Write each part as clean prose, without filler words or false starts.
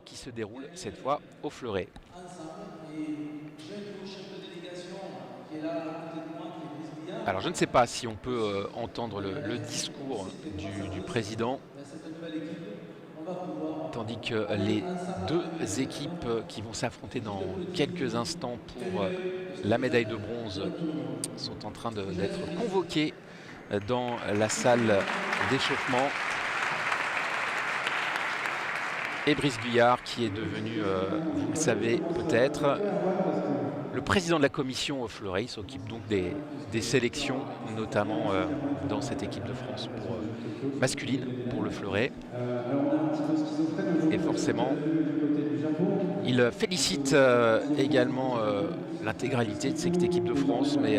qui se déroule cette fois au Fleuret. Alors je ne sais pas si on peut entendre le discours du président, tandis que les deux équipes qui vont s'affronter dans quelques instants pour la médaille de bronze sont en train d'être convoquées dans la salle d'échauffement. Et Brice Guyard, qui est devenu, vous le savez peut-être, le président de la commission au Fleuret, s'occupe donc des sélections, notamment dans cette équipe de France pour, masculine pour le Fleuret. Et forcément, il félicite également l'intégralité de cette équipe de France, mais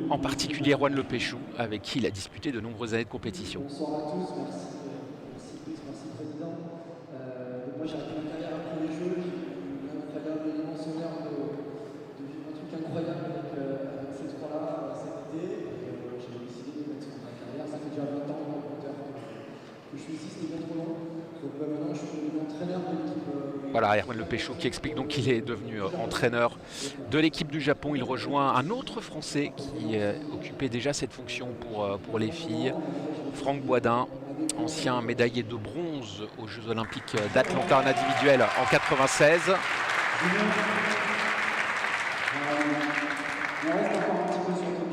en particulier Erwan Le Péchou, avec qui il a disputé de nombreuses années de compétition. Bonsoir à tous, merci Président. Moi j'ai arrêté ma carrière après les Jeux, j'ai eu l'incroyable élément solaire de vivre un truc incroyable avec ces trois-là cet été. J'ai décidé de mettre sur ma carrière, ça fait déjà 20 ans que je suis ici, c'était bien trop long. Donc maintenant je suis devenu entraîneur de l'équipe. Voilà, Erwan Le Péchou qui explique donc qu'il est devenu entraîneur de l'équipe du Japon. Il rejoint un autre Français qui occupait déjà cette fonction pour les filles, Franck Boisdin, ancien médaillé de bronze aux Jeux Olympiques d'Atlanta en individuel en 96.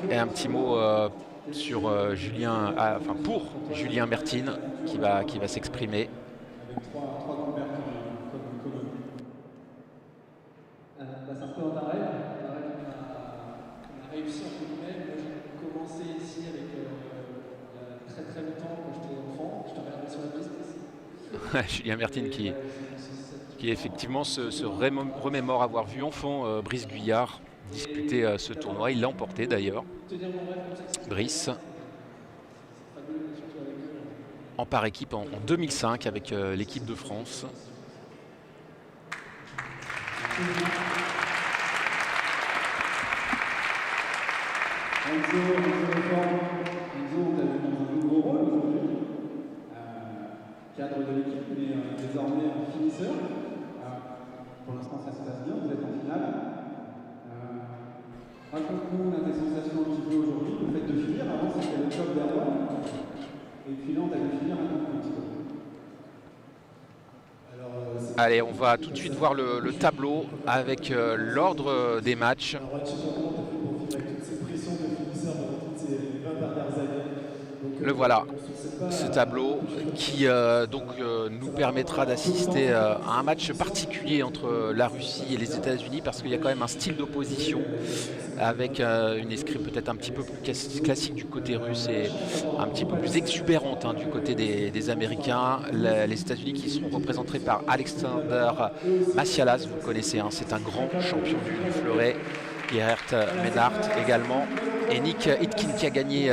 Et un petit mot sur pour Julien Mertine qui va s'exprimer. Ça se présente un rêve. On a réussi entre guillemets. Moi j'ai commencé ici avec il y a très longtemps quand j'étais enfant. Je te regardais sur la piste. Julien Mertine qui effectivement se remémore avoir vu enfant Brice Guyard disputer ce tournoi. Il l'a emporté d'ailleurs. Brice en par équipe en 2005 avec l'équipe de France. Enzo, on t'a vu dans un nouveau rôle aujourd'hui, cadre de l'équipe, mais désormais finisseur. Pour l'instant, ça se passe bien, vous êtes en finale. Raconte-nous tes sensations un petit peu aujourd'hui, le fait de finir. Avant, c'était le job d'Erwan, et puis là, on t'a vu finir un petit peu. Allez, on va tout de suite voir le tableau avec l'ordre des matchs. Le voilà, ce tableau qui nous permettra d'assister à un match particulier entre la Russie et les États-Unis, parce qu'il y a quand même un style d'opposition avec une escrime peut-être un petit peu plus classique du côté russe et un petit peu plus exubérante du côté des Américains. Les États-Unis qui seront représentés par Alexander Massialas, vous le connaissez, c'est un grand champion du Fleuret. Gerhard Ménard également, et Nick Hitkin qui a gagné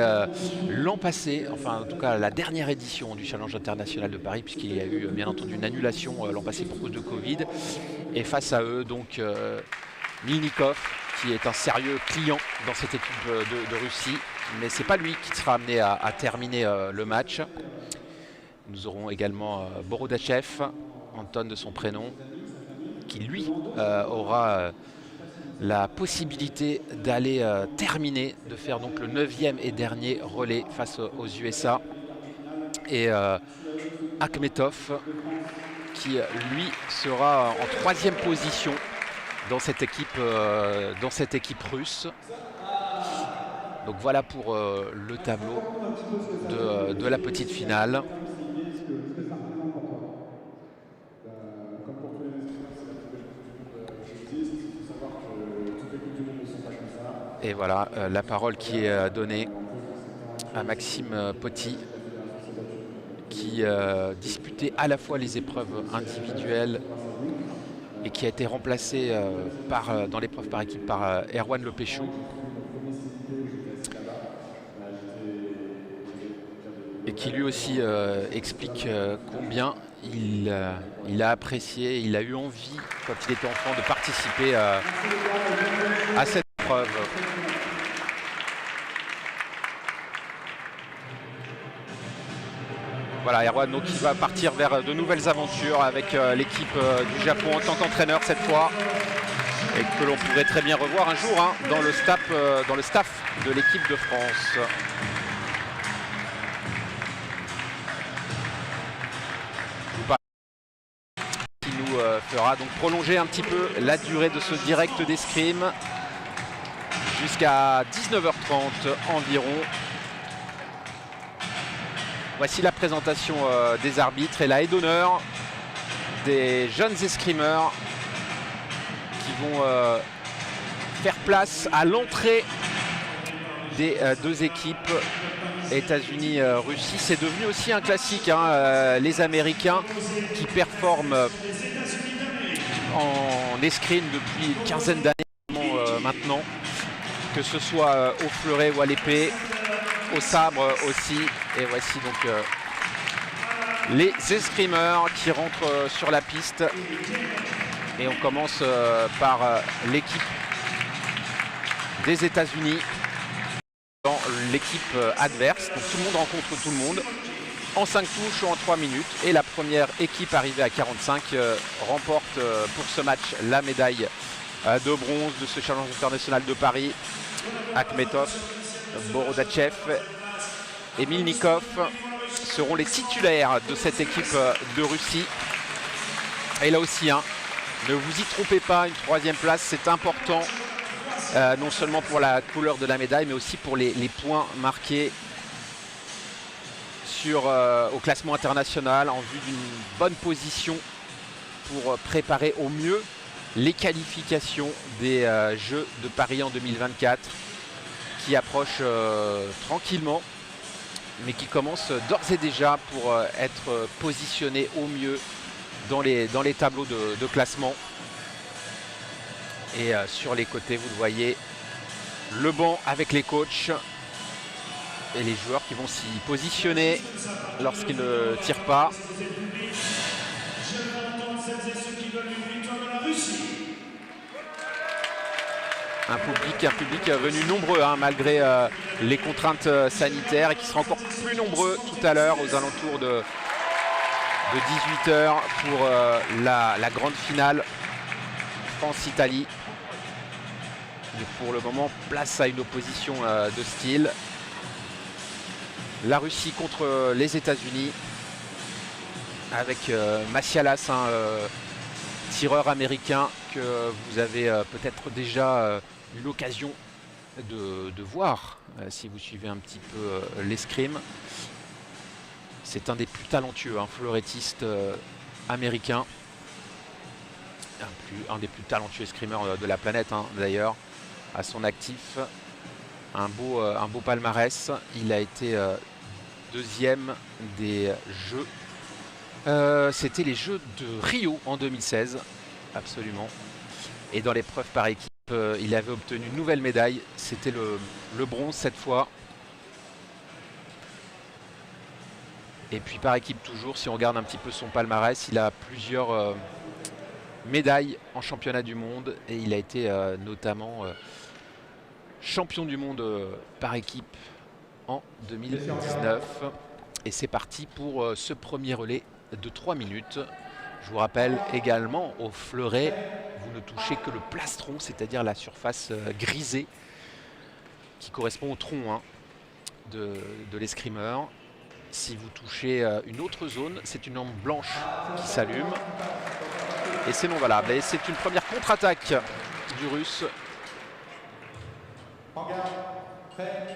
l'an passé, enfin en tout cas la dernière édition du Challenge international de Paris, puisqu'il y a eu bien entendu une annulation l'an passé pour cause de Covid. Et face à eux donc Milnikov, qui est un sérieux client dans cette équipe de Russie, mais c'est pas lui qui sera amené à terminer le match. Nous aurons également Borodachev, Anton de son prénom, qui lui aura la possibilité d'aller terminer, de faire donc le 9e et dernier relais face aux USA. Et Akhmetov qui lui sera en 3e position dans cette équipe russe. Donc voilà pour le tableau de la petite finale. Et voilà la parole qui est donnée à Maxime Poty, qui disputait à la fois les épreuves individuelles et qui a été remplacé dans l'épreuve par équipe par Erwan Le Péchou. Et qui lui aussi explique combien il a apprécié, il a eu envie quand il était enfant de participer à cette épreuve. Voilà, Erwan donc, qui va partir vers de nouvelles aventures avec l'équipe du Japon en tant qu'entraîneur cette fois. Et que l'on pourrait très bien revoir un jour hein, dans le staff de l'équipe de France. Qui nous fera donc prolonger un petit peu la durée de ce direct d'escrime jusqu'à 19h30 environ. Voici la présentation des arbitres et la haie d'honneur des jeunes escrimeurs qui vont faire place à l'entrée des deux équipes États-Unis-Russie. C'est devenu aussi un classique, hein, les Américains qui performent en escrime depuis une quinzaine d'années maintenant, que ce soit au fleuret ou à l'épée, au sabre aussi. Et voici donc les escrimeurs qui rentrent sur la piste. Et on commence par l'équipe des États-Unis dans l'équipe adverse. Donc tout le monde rencontre tout le monde en 5 touches ou en 3 minutes. Et la première équipe arrivée à 45 remporte pour ce match la médaille de bronze de ce challenge international de Paris. Akhmetov, Borodachev et Milnikov seront les titulaires de cette équipe de Russie. Et là aussi, hein, ne vous y trompez pas, une 3e place, c'est important, non seulement pour la couleur de la médaille, mais aussi pour les points marqués au classement international en vue d'une bonne position pour préparer au mieux les qualifications des Jeux de Paris en 2024 qui approchent tranquillement, mais qui commencent d'ores et déjà pour être positionnés au mieux dans les tableaux de classement. Et sur les côtés, vous le voyez, le banc avec les coachs et les joueurs qui vont s'y positionner lorsqu'ils ne tirent pas. Un public venu nombreux hein, malgré les contraintes sanitaires et qui sera encore plus nombreux tout à l'heure aux alentours de 18h pour la grande finale France-Italie. Pour le moment, place à une opposition de style. La Russie contre les États-Unis avec Massialas, un tireur américain que vous avez peut-être déjà eu l'occasion de voir si vous suivez un petit peu l'escrime. C'est un des plus talentueux fleurettistes américains. Un des plus talentueux escrimeurs de la planète d'ailleurs, à son actif. Un beau palmarès. Il a été 2e des Jeux. C'était les Jeux de Rio en 2016, absolument. Et dans l'épreuve par équipe, il avait obtenu une nouvelle médaille. C'était le bronze cette fois. Et puis par équipe toujours, si on regarde un petit peu son palmarès, il a plusieurs médailles en championnat du monde. Et il a été notamment champion du monde par équipe en 2019. Et c'est parti pour ce premier relais de 3 minutes. Je vous rappelle également, au fleuret, vous ne touchez que le plastron, c'est-à-dire la surface grisée qui correspond au tronc de l'escrimeur. Si vous touchez une autre zone, c'est une lampe blanche qui s'allume et c'est non valable. Et c'est une première contre-attaque du Russe.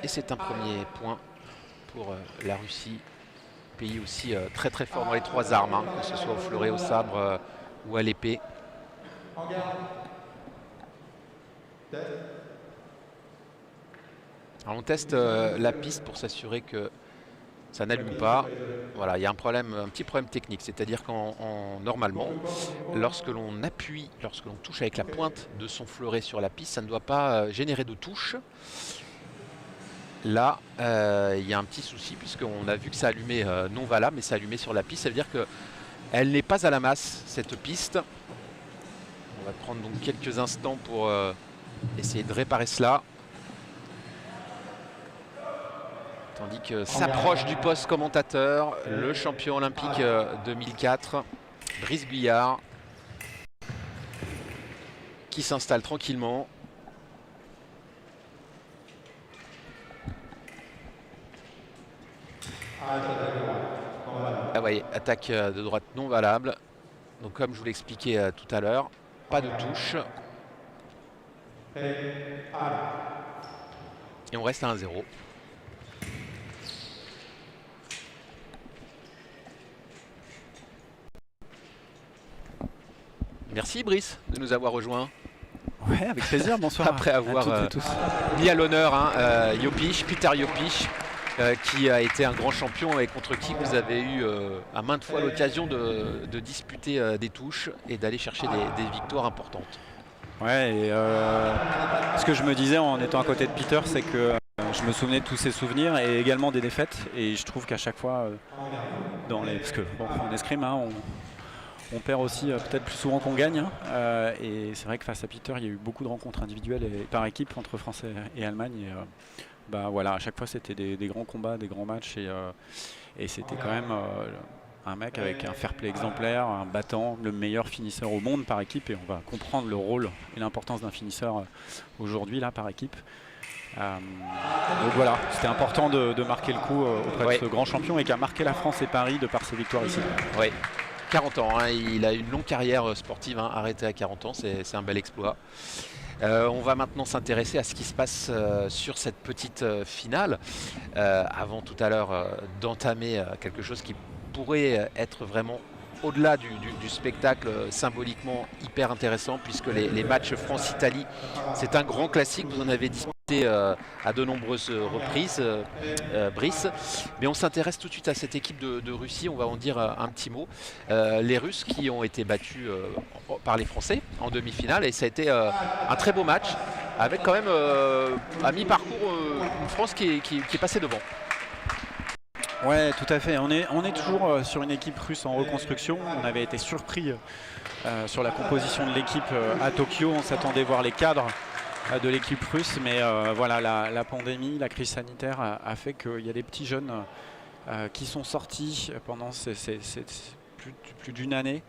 Et c'est un premier point pour la Russie. Pays aussi très très fort dans les 3 armes, que ce soit au fleuret, au sabre ou à l'épée. Alors on teste la piste pour s'assurer que ça n'allume pas. Voilà, il y a un petit problème technique, c'est-à-dire qu'en normalement, lorsque l'on appuie, lorsque l'on touche avec la pointe de son fleuret sur la piste, ça ne doit pas générer de touche. Là, il y a un petit souci puisqu'on a vu que ça allumait non valable, mais ça allumait sur la piste. Ça veut dire qu'elle n'est pas à la masse, cette piste. On va prendre donc quelques instants pour essayer de réparer cela. tandis que s'approche du poste commentateur le champion olympique 2004, Brice Guyard, qui s'installe tranquillement. Ah voyez, attaque de droite non valable. Donc comme je vous l'expliquais tout à l'heure, pas de touche. Et on reste à 1-0. Merci Brice de nous avoir rejoints. Ouais, avec plaisir, bonsoir. Après avoir mis à l'honneur Jopic, Peter Jopic, qui a été un grand champion et contre qui vous avez eu à maintes fois l'occasion de disputer des touches et d'aller chercher des victoires importantes. Ouais, et ce que je me disais en étant à côté de Peter, c'est que je me souvenais de tous ces souvenirs et également des défaites. Et je trouve qu'à chaque fois, parce que bon, en escrime, hein, on perd aussi peut-être plus souvent qu'on gagne. Et c'est vrai que face à Peter, il y a eu beaucoup de rencontres individuelles et par équipe entre France et Allemagne. Et, voilà, à chaque fois, c'était des grands combats, des grands matchs. Et c'était quand même un mec avec un fair play exemplaire, un battant, le meilleur finisseur au monde par équipe. Et on va comprendre le rôle et l'importance d'un finisseur aujourd'hui là par équipe. Donc voilà, c'était important de marquer le coup auprès de ce grand champion et qui a marqué la France et Paris de par ses victoires ici. Oui, 40 ans, hein, il a une longue carrière sportive, hein, arrêté à 40 ans, c'est un bel exploit. On va maintenant s'intéresser à ce qui se passe sur cette petite finale, avant tout à l'heure d'entamer quelque chose qui pourrait être vraiment au-delà du spectacle, symboliquement hyper intéressant, puisque les matchs France-Italie, c'est un grand classique, vous en avez discuté à de nombreuses reprises, Brice. Mais on s'intéresse tout de suite à cette équipe de Russie, on va en dire un petit mot. Les Russes qui ont été battus par les Français en demi-finale, et ça a été un très beau match, avec quand même à mi-parcours une France qui est passée devant. Ouais, tout à fait. On est toujours sur une équipe russe en reconstruction. On avait été surpris sur la composition de l'équipe à Tokyo. On s'attendait voir les cadres de l'équipe russe, mais voilà, la pandémie, la crise sanitaire a fait qu'il y a des petits jeunes qui sont sortis pendant plus d'une année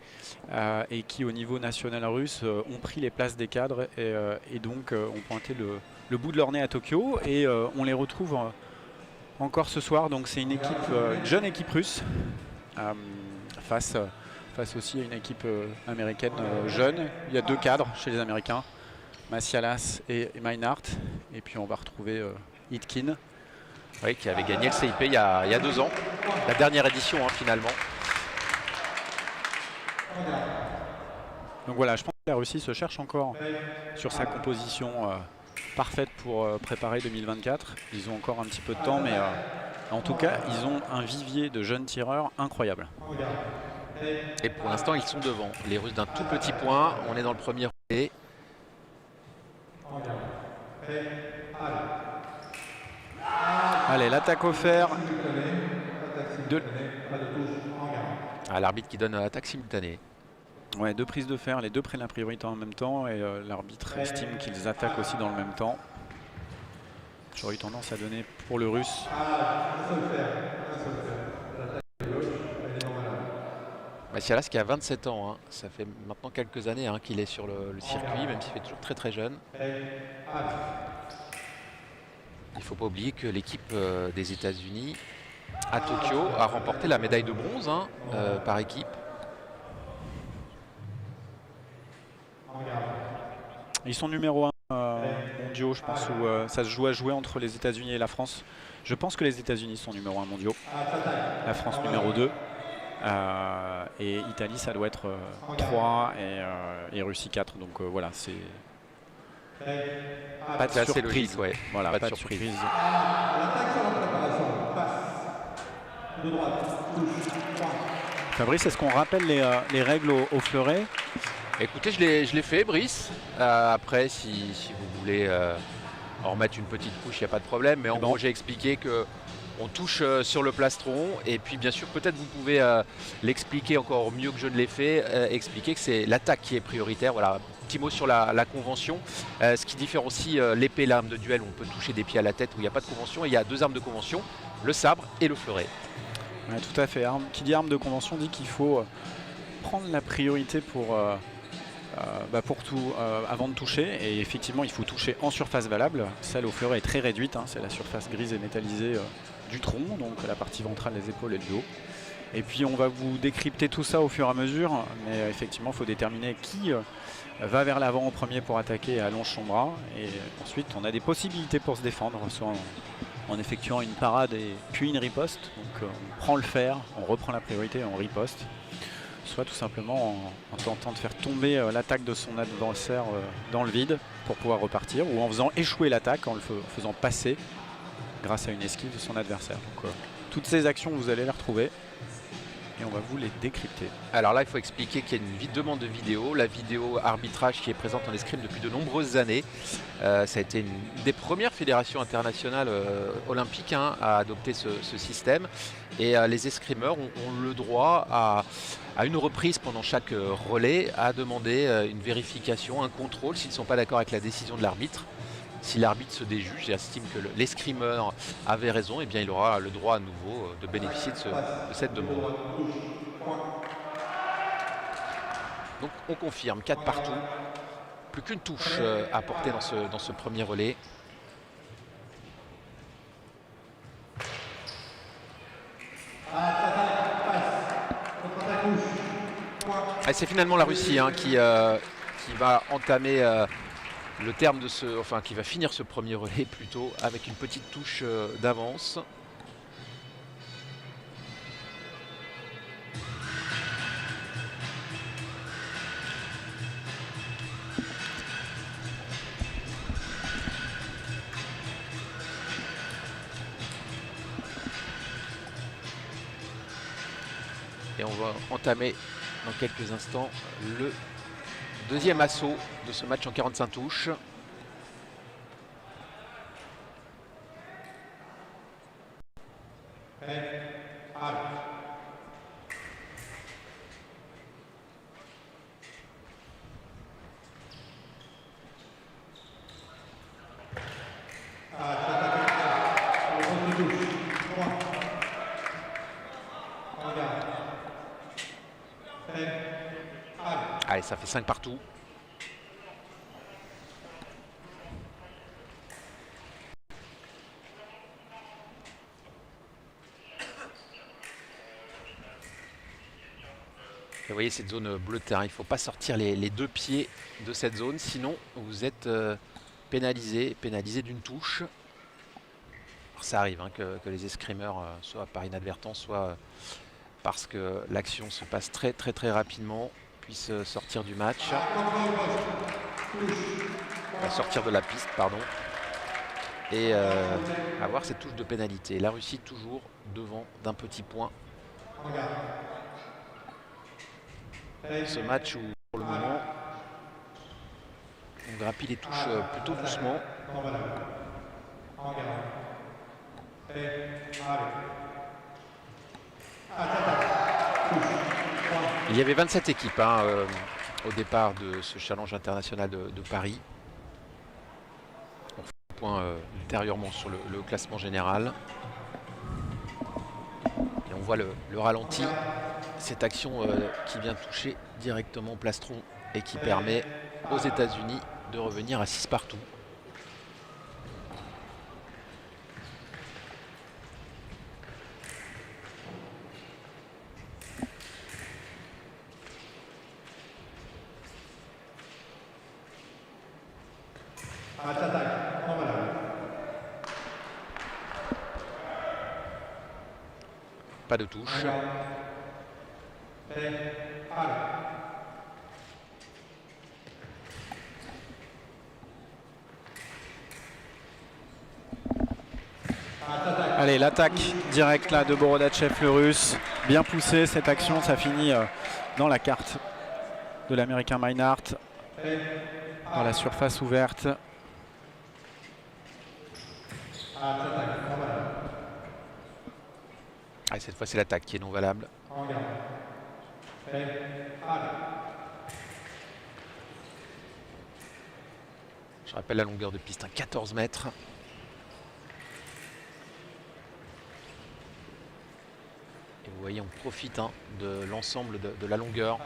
et qui, au niveau national russe, ont pris les places des cadres et donc ont pointé le bout de leur nez à Tokyo. Et on les retrouve encore ce soir, donc c'est une jeune équipe russe face aussi à une équipe américaine jeune. Il y a deux cadres chez les Américains, Massialas et Meinhardt, et puis on va retrouver Itkin. Oui, qui avait gagné le CIP il y a 2 ans, la dernière édition hein, finalement. Donc voilà, je pense que la Russie se cherche encore sur sa composition parfaite pour préparer 2024. Ils ont encore un petit peu de temps, mais en tout cas, ils ont un vivier de jeunes tireurs incroyable. Et pour l'instant, ils sont devant. Les Russes d'un tout petit point. On est dans le premier relais. Allez, l'attaque au fer. L'arbitre qui donne attaque simultanée. Ouais, 2 prises de fer, les deux prennent la priorité en même temps et l'arbitre estime qu'ils attaquent aussi dans le même temps. J'aurais eu tendance à donner pour le russe. Massialas qui a 27 ans, hein. Ça fait maintenant quelques années hein, qu'il est sur le circuit, même s'il est toujours très très jeune. Il ne faut pas oublier que l'équipe des États-Unis à Tokyo a remporté la médaille de bronze hein, par équipe. Ils sont numéro 1 mondiaux, je pense, où ça se joue à jouer entre les États-Unis et la France. Je pense que les États-Unis sont numéro 1 mondiaux, la France numéro 2. Et Italie, ça doit être 3 et Russie 4. Donc voilà, c'est pas de surprise. Logique, ouais. Voilà, pas de surprise. Fabrice, est-ce qu'on rappelle les règles au fleuret? Écoutez, je l'ai fait, Brice. Après, si vous voulez en remettre une petite couche, il n'y a pas de problème. Mais en gros, j'ai expliqué que on touche sur le plastron. Et puis, bien sûr, peut-être vous pouvez l'expliquer encore mieux que je ne l'ai fait. Expliquer que c'est l'attaque qui est prioritaire. Voilà, petit mot sur la convention. Ce qui différencie l'épée, l'arme de duel où on peut toucher des pieds à la tête, où il n'y a pas de convention. Il y a 2 armes de convention, le sabre et le fleuret. Ouais, tout à fait. Qui dit arme de convention dit qu'il faut prendre la priorité pour tout avant de toucher. Et effectivement, il faut toucher en surface valable. Celle au fleuret est très réduite. C'est la surface grise et métallisée du tronc, donc la partie ventrale, les épaules et le dos. Et puis on va vous décrypter tout ça au fur et à mesure. Mais effectivement, il faut déterminer qui va vers l'avant en premier pour attaquer et allonge son bras. Et ensuite, on a des possibilités pour se défendre, soit en effectuant une parade et puis une riposte. Donc on prend le fer, on reprend la priorité et on riposte. Soit tout simplement en tentant de faire tomber l'attaque de son adversaire dans le vide pour pouvoir repartir, ou en faisant échouer l'attaque, en le faisant passer grâce à une esquive de son adversaire. Donc toutes ces actions, vous allez les retrouver et on va vous les décrypter. Alors là, il faut expliquer qu'il y a une demande de vidéo, la vidéo arbitrage qui est présente en escrime depuis de nombreuses années. Ça a été une des premières fédérations internationales olympiques à adopter ce système. Et les escrimeurs ont le droit à une reprise pendant chaque relais à demander une vérification, un contrôle s'ils ne sont pas d'accord avec la décision de l'arbitre. Si l'arbitre se déjuge et estime que l'escrimeur avait raison, eh bien il aura le droit à nouveau de bénéficier de cette demande. Donc on confirme 4 partout, plus qu'une touche à porter dans ce premier relais. C'est finalement la Russie qui va entamer le terme de qui va finir ce premier relais plutôt avec une petite touche d'avance. Et on va entamer dans quelques instants le deuxième assaut de ce match en 45 touches. Allez, ça fait 5 partout. Vous voyez cette zone bleue de terrain, il ne faut pas sortir les 2 pieds de cette zone, sinon vous êtes pénalisé d'une touche. Alors ça arrive que les escrimeurs, soit par inadvertance, soit parce que l'action se passe très rapidement, puissent sortir du match. Sortir de la piste, pardon. Et avoir cette touche de pénalité. La Russie toujours devant d'un petit point. Ce match où pour le moment on grappille les touches plutôt doucement. Il y avait 27 équipes au départ de ce challenge international de Paris. On fait un point ultérieurement sur le classement général. Et on voit le ralenti. Cette action qui vient toucher directement plastron et qui permet aux États-Unis de revenir à 6 partout. Pas de touche. Allez, l'attaque directe là de Borodachev, le russe. Bien poussé cette action, ça finit dans la carte de l'américain Meinhardt, dans la surface ouverte. Ah, cette fois c'est l'attaque qui est non valable. Je rappelle la longueur de piste, 14 mètres. Et vous voyez, on profite de l'ensemble de la longueur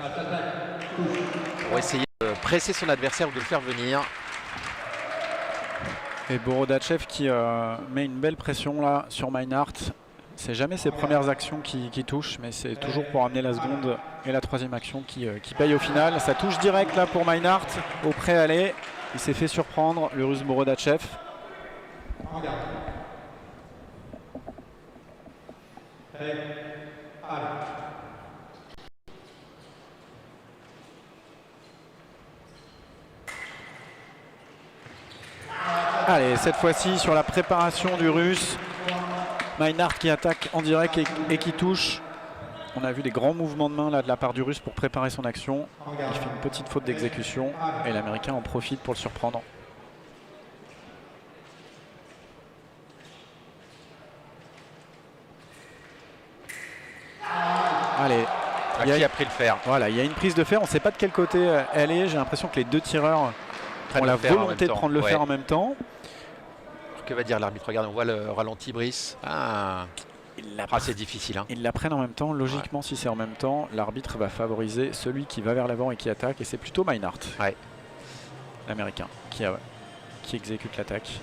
pour essayer de presser son adversaire ou de le faire venir. Et Borodachev qui met une belle pression là sur Meinhardt. C'est jamais ses premières actions qui touchent, mais c'est toujours pour amener la seconde et la troisième action qui paye au final. Ça touche direct là pour Meinhardt au pré-aller. Il s'est fait surprendre, le Russe Borodachev. Allez, cette fois-ci sur la préparation du Russe. Meinhardt qui attaque en direct et qui touche. On a vu des grands mouvements de main là de la part du Russe pour préparer son action. Il fait une petite faute d'exécution et l'Américain en profite pour le surprendre. Allez. Qui a pris le fer. Voilà, il y a une prise de fer. On ne sait pas de quel côté elle est. J'ai l'impression que les deux tireurs ont la volonté de prendre le fer en même temps. Que va dire l'arbitre? Regarde, on voit le ralenti, Brice. C'est difficile. Ils la prennent en même temps. Logiquement, si c'est en même temps, l'arbitre va favoriser celui qui va vers l'avant et qui attaque. Et c'est plutôt Meinhardt, l'Américain, qui exécute l'attaque.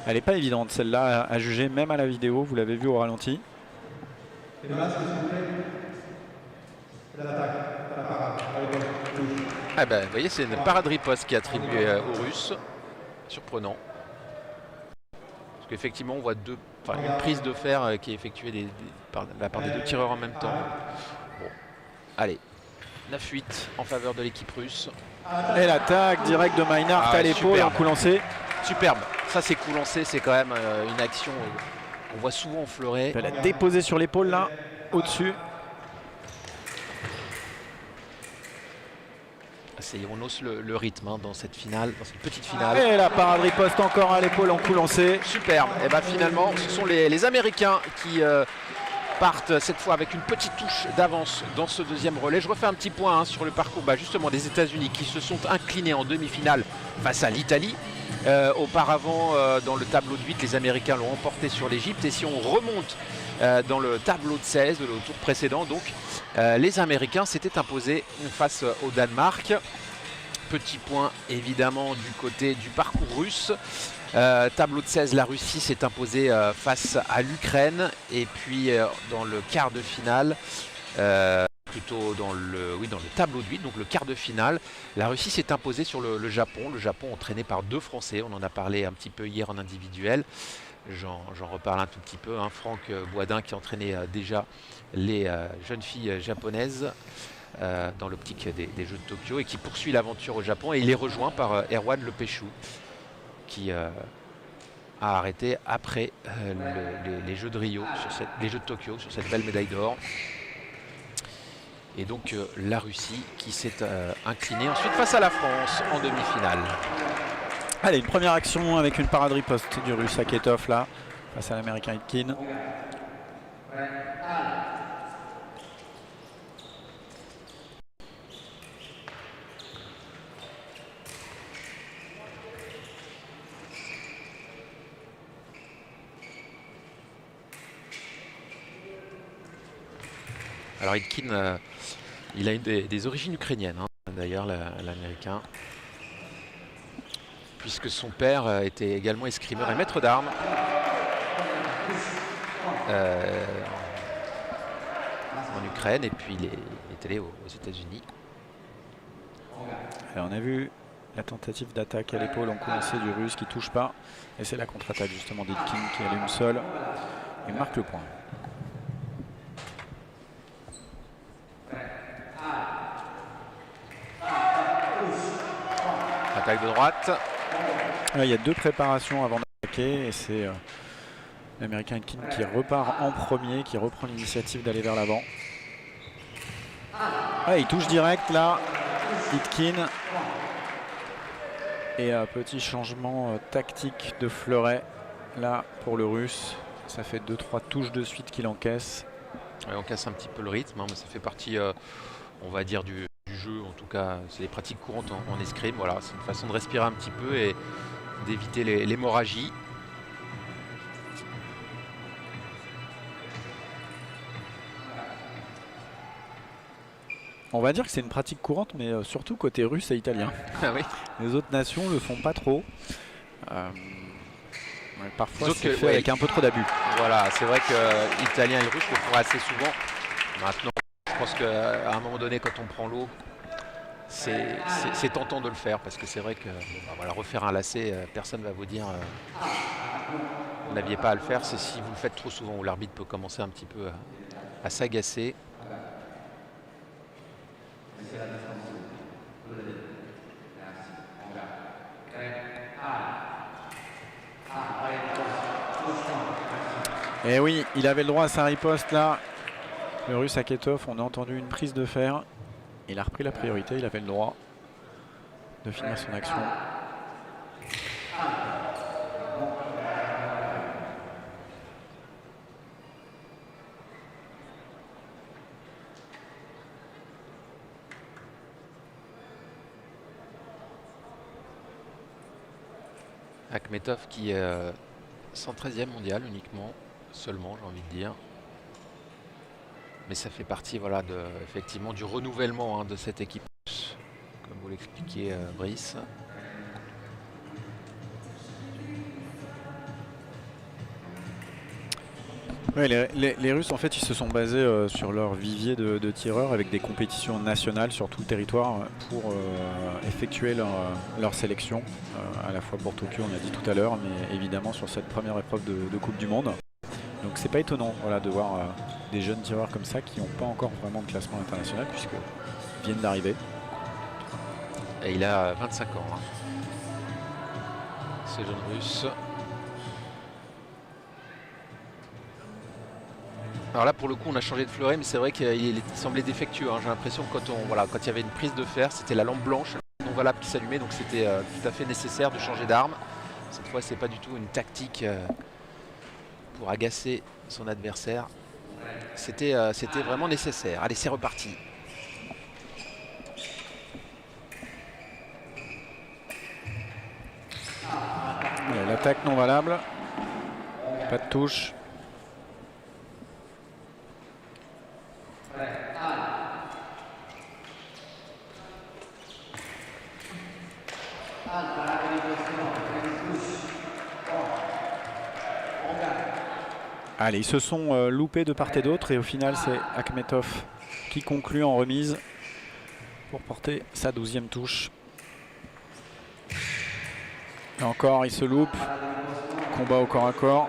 Elle n'est pas évidente celle-là à juger, même à la vidéo. Vous l'avez vu au ralenti. Vous voyez, c'est une parade riposte qui est attribuée aux Russes. Surprenant. Parce qu'effectivement, on voit une prise de fer qui est effectuée par la part des deux tireurs en même temps. Bon. Allez, 9-8 en faveur de l'équipe russe. Et l'attaque directe de Meinhardt à l'épaule en coup lancé. Superbe. Ça, c'est coup lancé, c'est quand même une action qu'on voit souvent en fleuret. Elle a déposé sur l'épaule là, au-dessus. On hausse le rythme dans cette finale, dans cette petite finale. Et la parade riposte encore à l'épaule en coup lancé. Superbe. Et finalement, ce sont les Américains qui partent cette fois avec une petite touche d'avance dans ce deuxième relais. Je refais un petit point sur le parcours justement des États-Unis qui se sont inclinés en demi-finale face à l'Italie. Auparavant, dans le tableau de 8, les Américains l'ont emporté sur l'Égypte. Et si on remonte dans le tableau de 16 de tour précédent, donc les Américains s'étaient imposés face au Danemark. Petit point évidemment du côté du parcours russe. Tableau de 16, la Russie s'est imposée face à l'Ukraine. Et puis dans le quart de finale, plutôt dans le tableau de 8, donc le quart de finale, la Russie s'est imposée sur le Japon. Le Japon entraîné par deux Français, on en a parlé un petit peu hier en individuel. J'en reparle un tout petit peu. Franck Boisdin qui entraînait déjà les jeunes filles japonaises dans l'optique des Jeux de Tokyo et qui poursuit l'aventure au Japon. Et il est rejoint par Erwan Lepechou qui a arrêté après les Jeux de Rio, les Jeux de Tokyo, sur cette belle médaille d'or. Et donc la Russie qui s'est inclinée ensuite face à la France en demi-finale. Allez, une première action avec une parade riposte du Russe Aketov là, face à l'Américain Itkin. Alors Itkin, il a des origines ukrainiennes, d'ailleurs, l'Américain. Puisque son père était également escrimeur et maître d'armes en Ukraine, et puis il est allé aux États-Unis. On a vu la tentative d'attaque à l'épaule en coup lancé du Russe qui ne touche pas, et c'est la contre-attaque justement d'Itkin qui allume seul et marque le point. Attaque de droite. Il y a deux préparations avant d'attaquer et c'est l'Américain Itkin qui repart en premier, qui reprend l'initiative d'aller vers l'avant. Il touche direct là, Itkin. Et un petit changement tactique de fleuret là pour le Russe. Ça fait 2-3 touches de suite qu'il encaisse. On casse un petit peu le rythme, mais ça fait partie, on va dire, du jeu, en tout cas c'est les pratiques courantes en escrime. Voilà, c'est une façon de respirer un petit peu et d'éviter l'hémorragie. On va dire que c'est une pratique courante, mais surtout côté russe et italien. Ah oui. Les autres nations le font pas trop. Parfois c'est fait ouais, avec un peu trop d'abus. Voilà, c'est vrai que l'Italien et le Russe le font assez souvent. Maintenant, je pense qu'à un moment donné, quand on prend l'eau, c'est tentant de le faire parce que c'est vrai que voilà, refaire un lacet, personne ne va vous dire vous n'aviez pas à le faire. C'est si vous le faites trop souvent où l'arbitre peut commencer un petit peu à s'agacer. Et oui, il avait le droit à sa riposte là. Le Russe Aketov, on a entendu une prise de fer. Il a repris la priorité, il avait le droit de finir son action. Akhmetov qui est 113e mondial uniquement, seulement j'ai envie de dire. Mais ça fait partie voilà, effectivement du renouvellement de cette équipe, comme vous l'expliquiez Brice. Ouais, les Russes en fait ils se sont basés sur leur vivier de tireurs avec des compétitions nationales sur tout le territoire pour effectuer leur sélection à la fois pour Tokyo, on l'a dit tout à l'heure, mais évidemment sur cette première épreuve de Coupe du Monde. Donc c'est pas étonnant voilà, de voir des jeunes tireurs comme ça qui n'ont pas encore vraiment de classement international puisqu'ils viennent d'arriver. Et il a 25 ans, ce jeune russe. Alors là pour le coup on a changé de fleuret, mais c'est vrai qu'il semblait défectueux. J'ai l'impression que quand il y avait une prise de fer, c'était la lampe blanche non valable qui s'allumait, donc c'était tout à fait nécessaire de changer d'arme. Cette fois c'est pas du tout une tactique pour agacer son adversaire. C'était vraiment nécessaire. Allez, c'est reparti. L'attaque non valable. Pas de touche. Allez, ils se sont loupés de part et d'autre et au final c'est Akhmetov qui conclut en remise pour porter sa 12e touche. Et encore il se loupe, combat au corps à corps.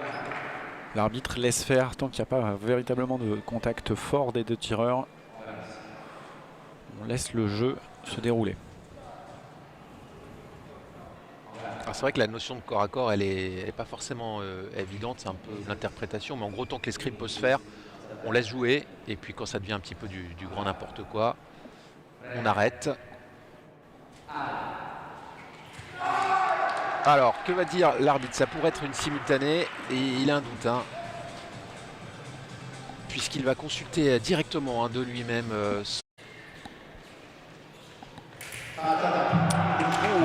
L'arbitre laisse faire tant qu'il n'y a pas véritablement de contact fort des deux tireurs. On laisse le jeu se dérouler. C'est vrai que la notion de corps à corps, elle est pas forcément évidente, c'est un peu l'interprétation, mais en gros, tant que l'escrime peut se faire, on laisse jouer, et puis quand ça devient un petit peu du grand n'importe quoi, on arrête. Alors, que va dire l'arbitre? Ça pourrait être une simultanée, et il a un doute, puisqu'il va consulter directement de lui-même.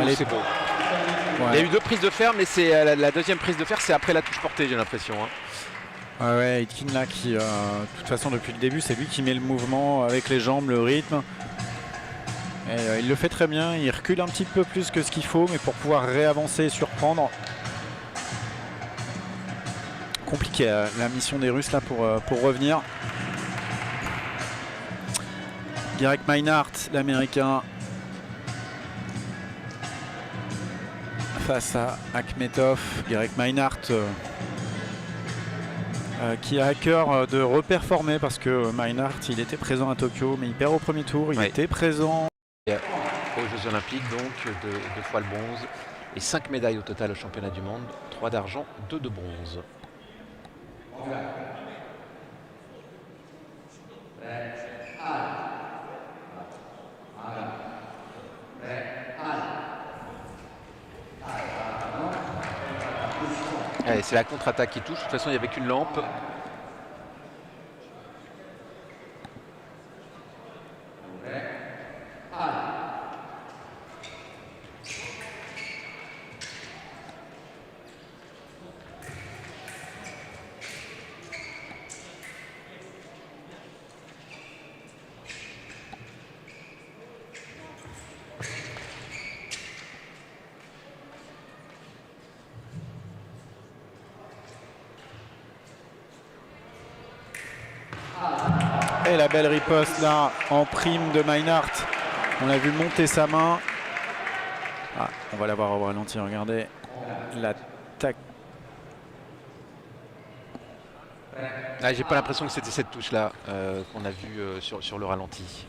Allez, c'est beau. Ouais. Il y a eu 2 prises de fer, mais c'est la deuxième prise de fer, c'est après la touche portée, j'ai l'impression. Ouais, Aitken là qui, de toute façon depuis le début, c'est lui qui met le mouvement avec les jambes, le rythme. Et il le fait très bien, il recule un petit peu plus que ce qu'il faut, mais pour pouvoir réavancer et surprendre. Compliqué la mission des Russes là pour revenir. Garek Meinhardt, l'Américain, face à Akhmetov. Garek Meinhardt qui a à cœur de reperformer parce que Meinhardt il était présent à Tokyo mais il perd au premier tour, il était présent aux Jeux Olympiques, donc 2 fois le bronze et 5 médailles au total au championnat du monde, 3 d'argent, 2 de bronze. C'est la contre-attaque qui touche. De toute façon, il n'y avait qu'une lampe. Et la belle riposte là en prime de Meinhardt. On l'a vu monter sa main. Ah, on va l'avoir au ralenti, regardez. L'attaque. Ah, j'ai pas l'impression que c'était cette touche là qu'on a vue sur le ralenti.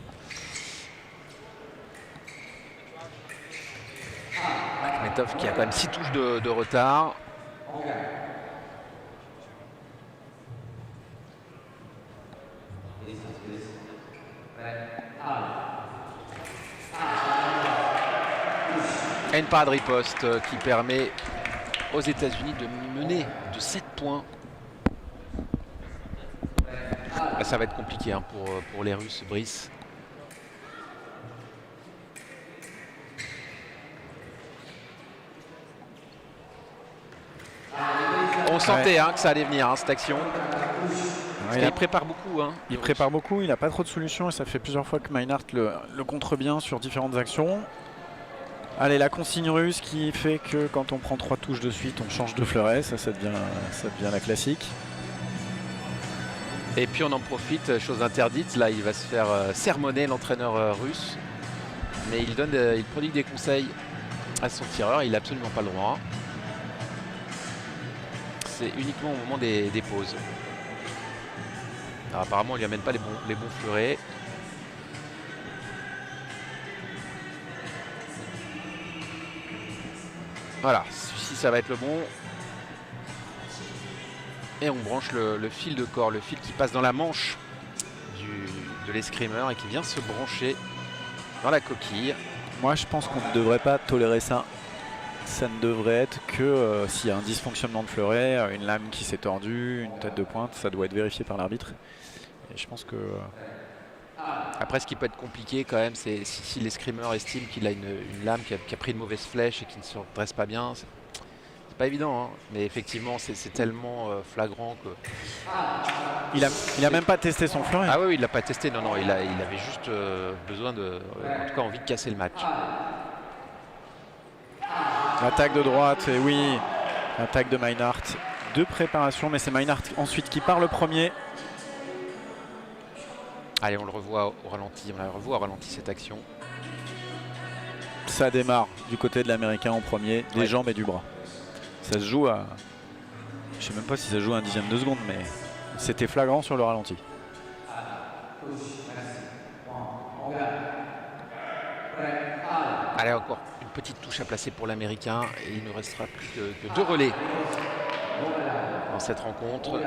Akhmetov qui a quand même 6 touches de retard. Et une parade riposte qui permet aux États-Unis de mener de 7 points. Là, ça va être compliqué hein, pour les Russes, Brice. On sentait que ça allait venir, cette action. Il prépare beaucoup. Il prépare beaucoup, il n'a pas trop de solutions et ça fait plusieurs fois que Meinhardt le contre bien sur différentes actions. Allez, la consigne russe qui fait que quand on prend 3 touches de suite, on change de fleuret. Ça devient la classique. Et puis on en profite, chose interdite, là il va se faire sermonner l'entraîneur russe. Mais il prodigue des conseils à son tireur, il n'a absolument pas le droit. C'est uniquement au moment des pauses. Alors, apparemment on lui amène pas les bons fleurets. Voilà, celui-ci ça va être le bon. Et on branche le fil de corps, le fil qui passe dans la manche de l'escrimeur et qui vient se brancher dans la coquille. Moi je pense qu'on ne devrait pas tolérer ça. Ça ne devrait être que s'il y a un dysfonctionnement de fleuret, une lame qui s'est tordue, une tête de pointe, ça doit être vérifié par l'arbitre. Et je pense que... Après, ce qui peut être compliqué quand même, c'est si l'escrimeur estime qu'il a une lame qui a pris une mauvaise flèche et qui ne se redresse pas bien. C'est pas évident, hein. Mais effectivement, c'est tellement flagrant que... Il a même pas testé son fleuret. Ah oui, il l'a pas testé, non, il avait juste besoin en tout cas envie de casser le match. L'attaque de droite, et oui, l'attaque de Meinhardt. De préparation, mais c'est Meinhardt ensuite qui part le premier. Allez, on le revoit au ralenti, cette action. Ça démarre du côté de l'Américain en premier, des jambes et du bras. Ça se joue à... Je sais même pas si ça se joue à un dixième de seconde, mais c'était flagrant sur le ralenti. Allez, encore une petite touche à placer pour l'Américain et il ne restera plus que 2 relais dans cette rencontre.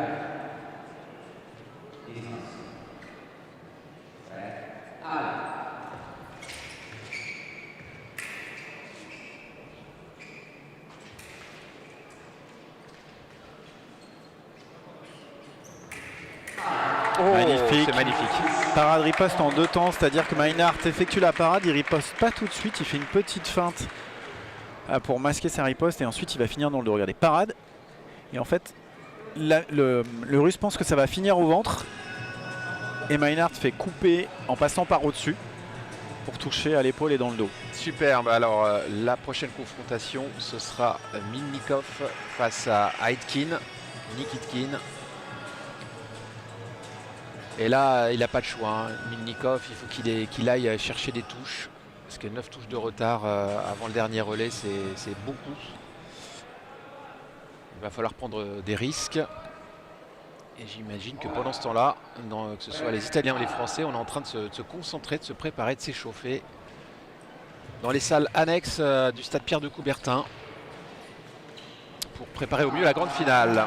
Magnifique. C'est magnifique. Parade riposte en 2 temps, c'est-à-dire que Meinhardt effectue la parade, il riposte pas tout de suite, il fait une petite feinte pour masquer sa riposte et ensuite il va finir dans le dos. Regardez, parade. Et en fait, le Russe pense que ça va finir au ventre. Et Meinhardt fait couper en passant par au-dessus pour toucher à l'épaule et dans le dos. Superbe. Alors la prochaine confrontation, ce sera Minnikov face à Aitkin, Nikitkin. Et là, il n'a pas de choix. Hein. Minnikov, il faut qu'il aille chercher des touches. Parce que 9 touches de retard avant le dernier relais, c'est beaucoup. Il va falloir prendre des risques. Et j'imagine que pendant ce temps-là, que ce soit les Italiens ou les Français, on est en train de se concentrer, de se préparer, de s'échauffer dans les salles annexes du stade Pierre de Coubertin pour préparer au mieux la grande finale.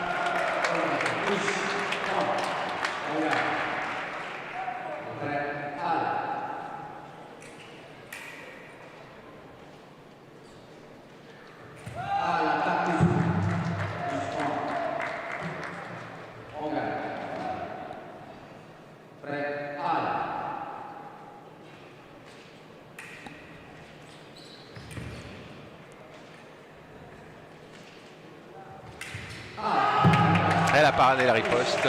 Et la parade et la riposte.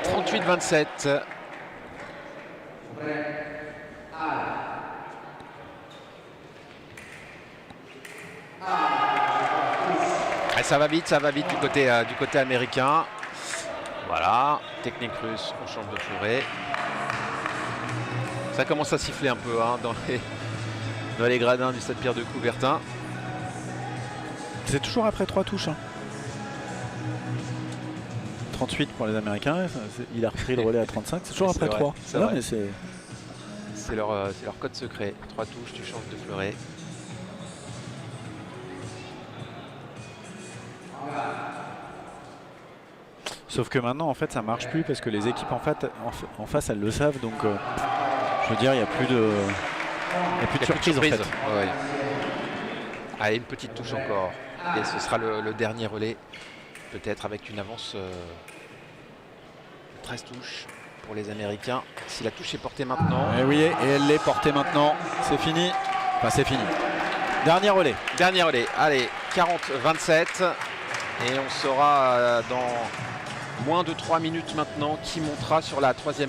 38-27. Et ça va vite du côté américain. Voilà. Technique russe, on change de fleuret. Ça commence à siffler un peu hein, dans les gradins du stade Pierre de Coubertin. C'est toujours après 3 touches. Hein. 38 pour les Américains. Il a repris le relais à 35. C'est toujours après 3. C'est leur code secret. 3 touches, tu changes de fleuret. Sauf que maintenant, en fait, ça marche plus parce que les équipes en face, elles le savent. Donc, je veux dire, il n'y a plus de, surprise en fait. Ouais. Allez, une petite touche encore. Et ce sera le dernier relais. Peut-être avec une avance 13 touches pour les Américains. Si la touche est portée maintenant. Et oui, et elle l'est portée maintenant. C'est fini. Enfin, c'est fini. Dernier relais. Dernier relais. Allez, 40-27. Et on saura dans moins de 3 minutes maintenant qui montera sur la 3e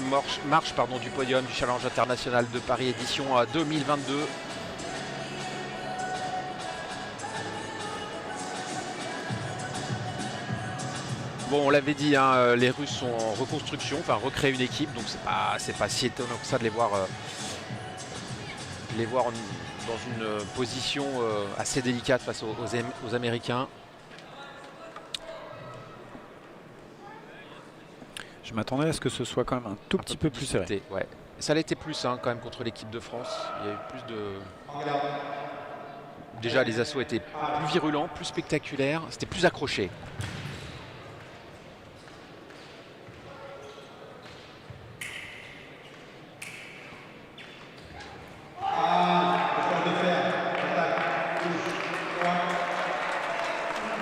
marche du podium du Challenge international de Paris édition 2022. Bon, on l'avait dit, hein, les Russes sont en reconstruction, enfin recréer une équipe, donc c'est pas si étonnant que ça de les voir dans une position assez délicate face aux Américains. Je m'attendais à ce que ce soit quand même un tout petit peu plus serré. Ouais. Ça l'était plus hein, quand même contre l'équipe de France. Il y a eu plus de... Déjà les assauts étaient plus virulents, plus spectaculaires, c'était plus accroché.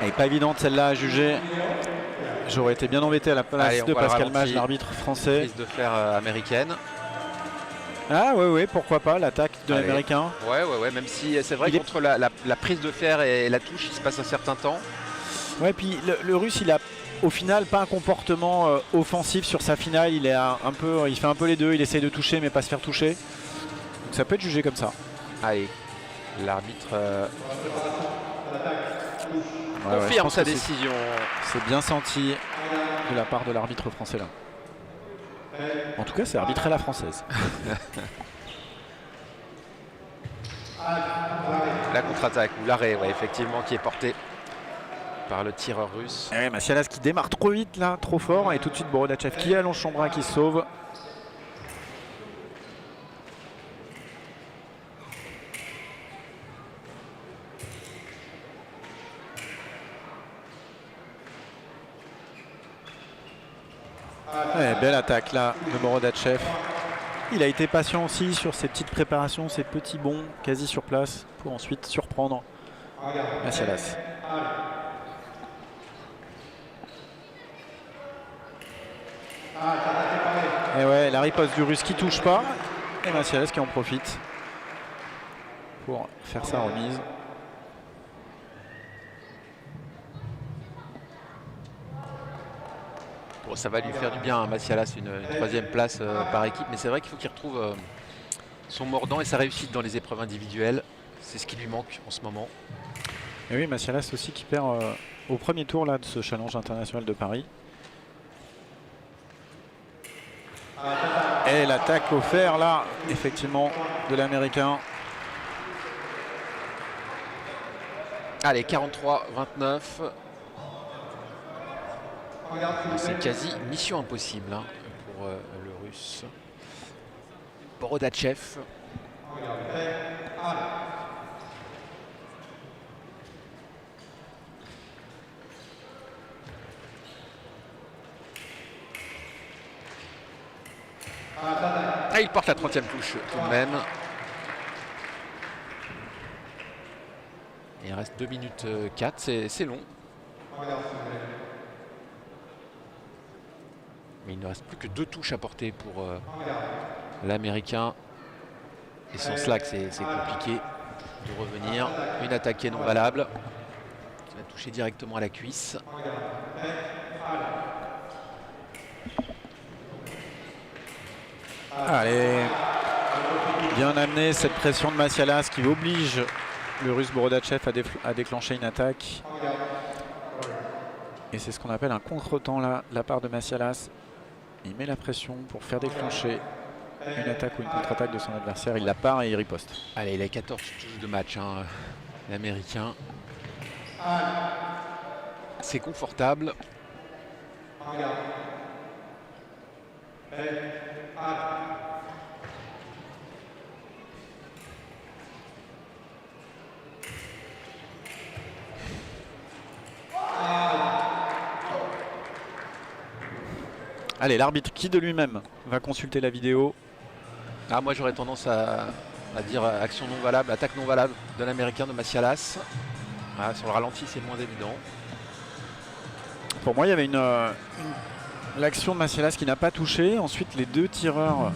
Elle n'est pas évidente celle-là à juger. J'aurais été bien embêté à la place de Pascal Mage, l'arbitre français. Prise de fer américaine. Ah ouais, pourquoi pas, l'attaque de l'Américain. Ouais, même si c'est vrai qu'entre la prise de fer et la touche, il se passe un certain temps. Ouais, puis le Russe, il a au final pas un comportement offensif sur sa finale. Il fait un peu les deux, il essaye de toucher mais pas se faire toucher. Donc ça peut être jugé comme ça. Allez, l'arbitre confirme sa décision. C'est bien senti de la part de l'arbitre français là. En tout cas, c'est arbitré à la française. La contre-attaque ou l'arrêt, ouais, effectivement, qui est porté par le tireur russe. Et Massialas qui démarre trop vite là, trop fort, et tout de suite Borodachev qui allonge son bras, qui se sauve. Ouais, belle attaque là de Borodachev. Il a été patient aussi sur ses petites préparations, ses petits bonds quasi sur place pour ensuite surprendre Massialas. Et ouais, la riposte du Russe qui touche pas et Massialas qui en profite pour faire sa remise. Bon, ça va lui faire du bien à Massialas, une 3e place par équipe, mais c'est vrai qu'il faut qu'il retrouve son mordant et sa réussite dans les épreuves individuelles. C'est ce qui lui manque en ce moment. Et oui, Massialas aussi qui perd au premier tour là, de ce challenge international de Paris. Et l'attaque au fer là, effectivement, de l'Américain. Allez, 43-29. C'est quasi mission impossible hein, pour le Russe. Borodachev. Ah, il porte la 30e touche tout de même. Il reste 2 minutes 4, c'est long. Mais il ne reste plus que 2 touches à porter pour l'Américain. Et sans cela, c'est compliqué de revenir. Une attaque qui est non valable. Qui va toucher directement à la cuisse. Allez, bien amené cette pression de Massialas qui oblige le Russe Borodachev à déclencher une attaque. Et c'est ce qu'on appelle un contre-temps là, de la part de Massialas. Il met la pression pour faire déclencher une attaque ou une contre-attaque de son adversaire. Il la part et il riposte. Allez, il a 14 touches de match, hein, l'Américain. C'est confortable. Allez, l'arbitre qui de lui-même va consulter la vidéo. Ah, moi j'aurais tendance à dire action non valable, attaque non valable de l'Américain de Macialas. Ah, sur le ralenti c'est moins évident. Pour moi il y avait l'action de Macialas qui n'a pas touché. Ensuite les deux tireurs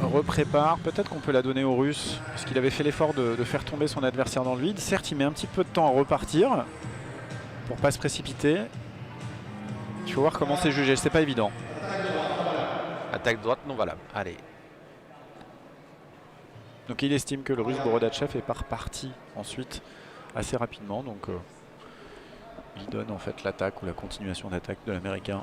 repréparent. Peut-être qu'on peut la donner aux Russes parce qu'il avait fait l'effort de faire tomber son adversaire dans le vide. Certes il met un petit peu de temps à repartir pour pas se précipiter. Il faut voir comment c'est jugé, c'est pas évident. Attaque droite non valable, allez. Donc il estime que le Russe Borodachev est reparti ensuite assez rapidement. Donc il donne en fait l'attaque ou la continuation d'attaque de l'Américain.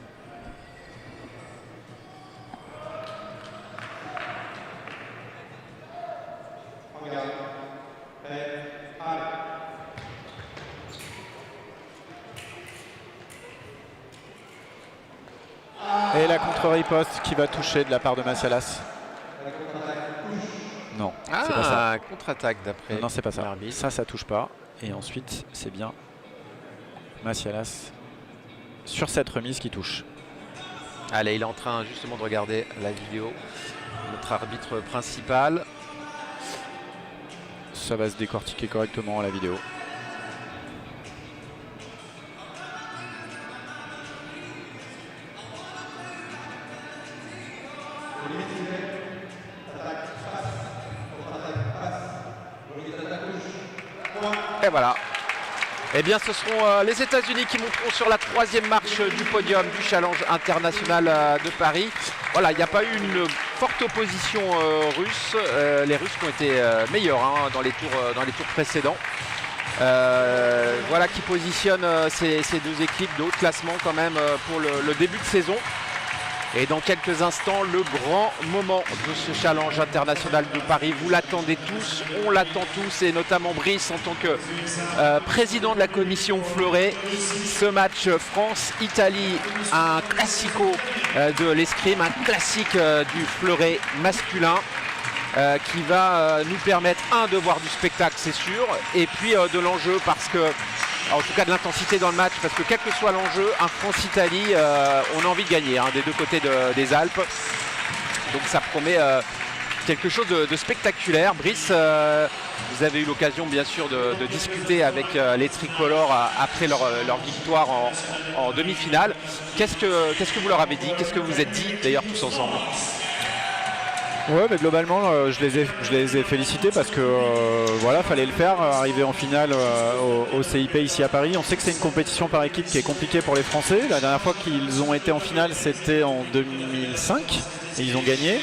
Et la contre-riposte qui va toucher de la part de Macialas. Non, c'est pas ça. Contre-attaque d'après. Non, c'est pas ça. Ça touche pas. Et ensuite, c'est bien Macialas sur cette remise qui touche. Allez, il est en train justement de regarder la vidéo. Notre arbitre principal. Ça va se décortiquer correctement à la vidéo. Et voilà. Eh bien, ce seront les États-Unis qui monteront sur la 3e marche du podium du Challenge international de Paris. Voilà, il n'y a pas eu une forte opposition russe. Les Russes ont été meilleurs hein, dans les tours précédents. Voilà qui positionne ces deux équipes de haut classement quand même pour le début de saison. Et dans quelques instants, le grand moment de ce Challenge international de Paris. Vous l'attendez tous, on l'attend tous, et notamment Brice en tant que président de la commission Fleuret. Ce match France-Italie, un classico de l'escrime, un classique du Fleuret masculin. Qui va nous permettre, de voir du spectacle, c'est sûr, et puis de l'enjeu, parce que, en tout cas de l'intensité dans le match, parce que quel que soit l'enjeu, un France-Italie, on a envie de gagner hein, des deux côtés des Alpes. Donc ça promet quelque chose de spectaculaire. Brice, vous avez eu l'occasion bien sûr de discuter avec les tricolores après leur victoire en demi-finale. Qu'est-ce que vous leur avez dit? Qu'est-ce que vous vous êtes dit d'ailleurs tous ensemble? Ouais, mais globalement, je les ai félicités parce que voilà, fallait le faire, arriver en finale au CIP ici à Paris. On sait que c'est une compétition par équipe qui est compliquée pour les Français. La dernière fois qu'ils ont été en finale, c'était en 2005 et ils ont gagné.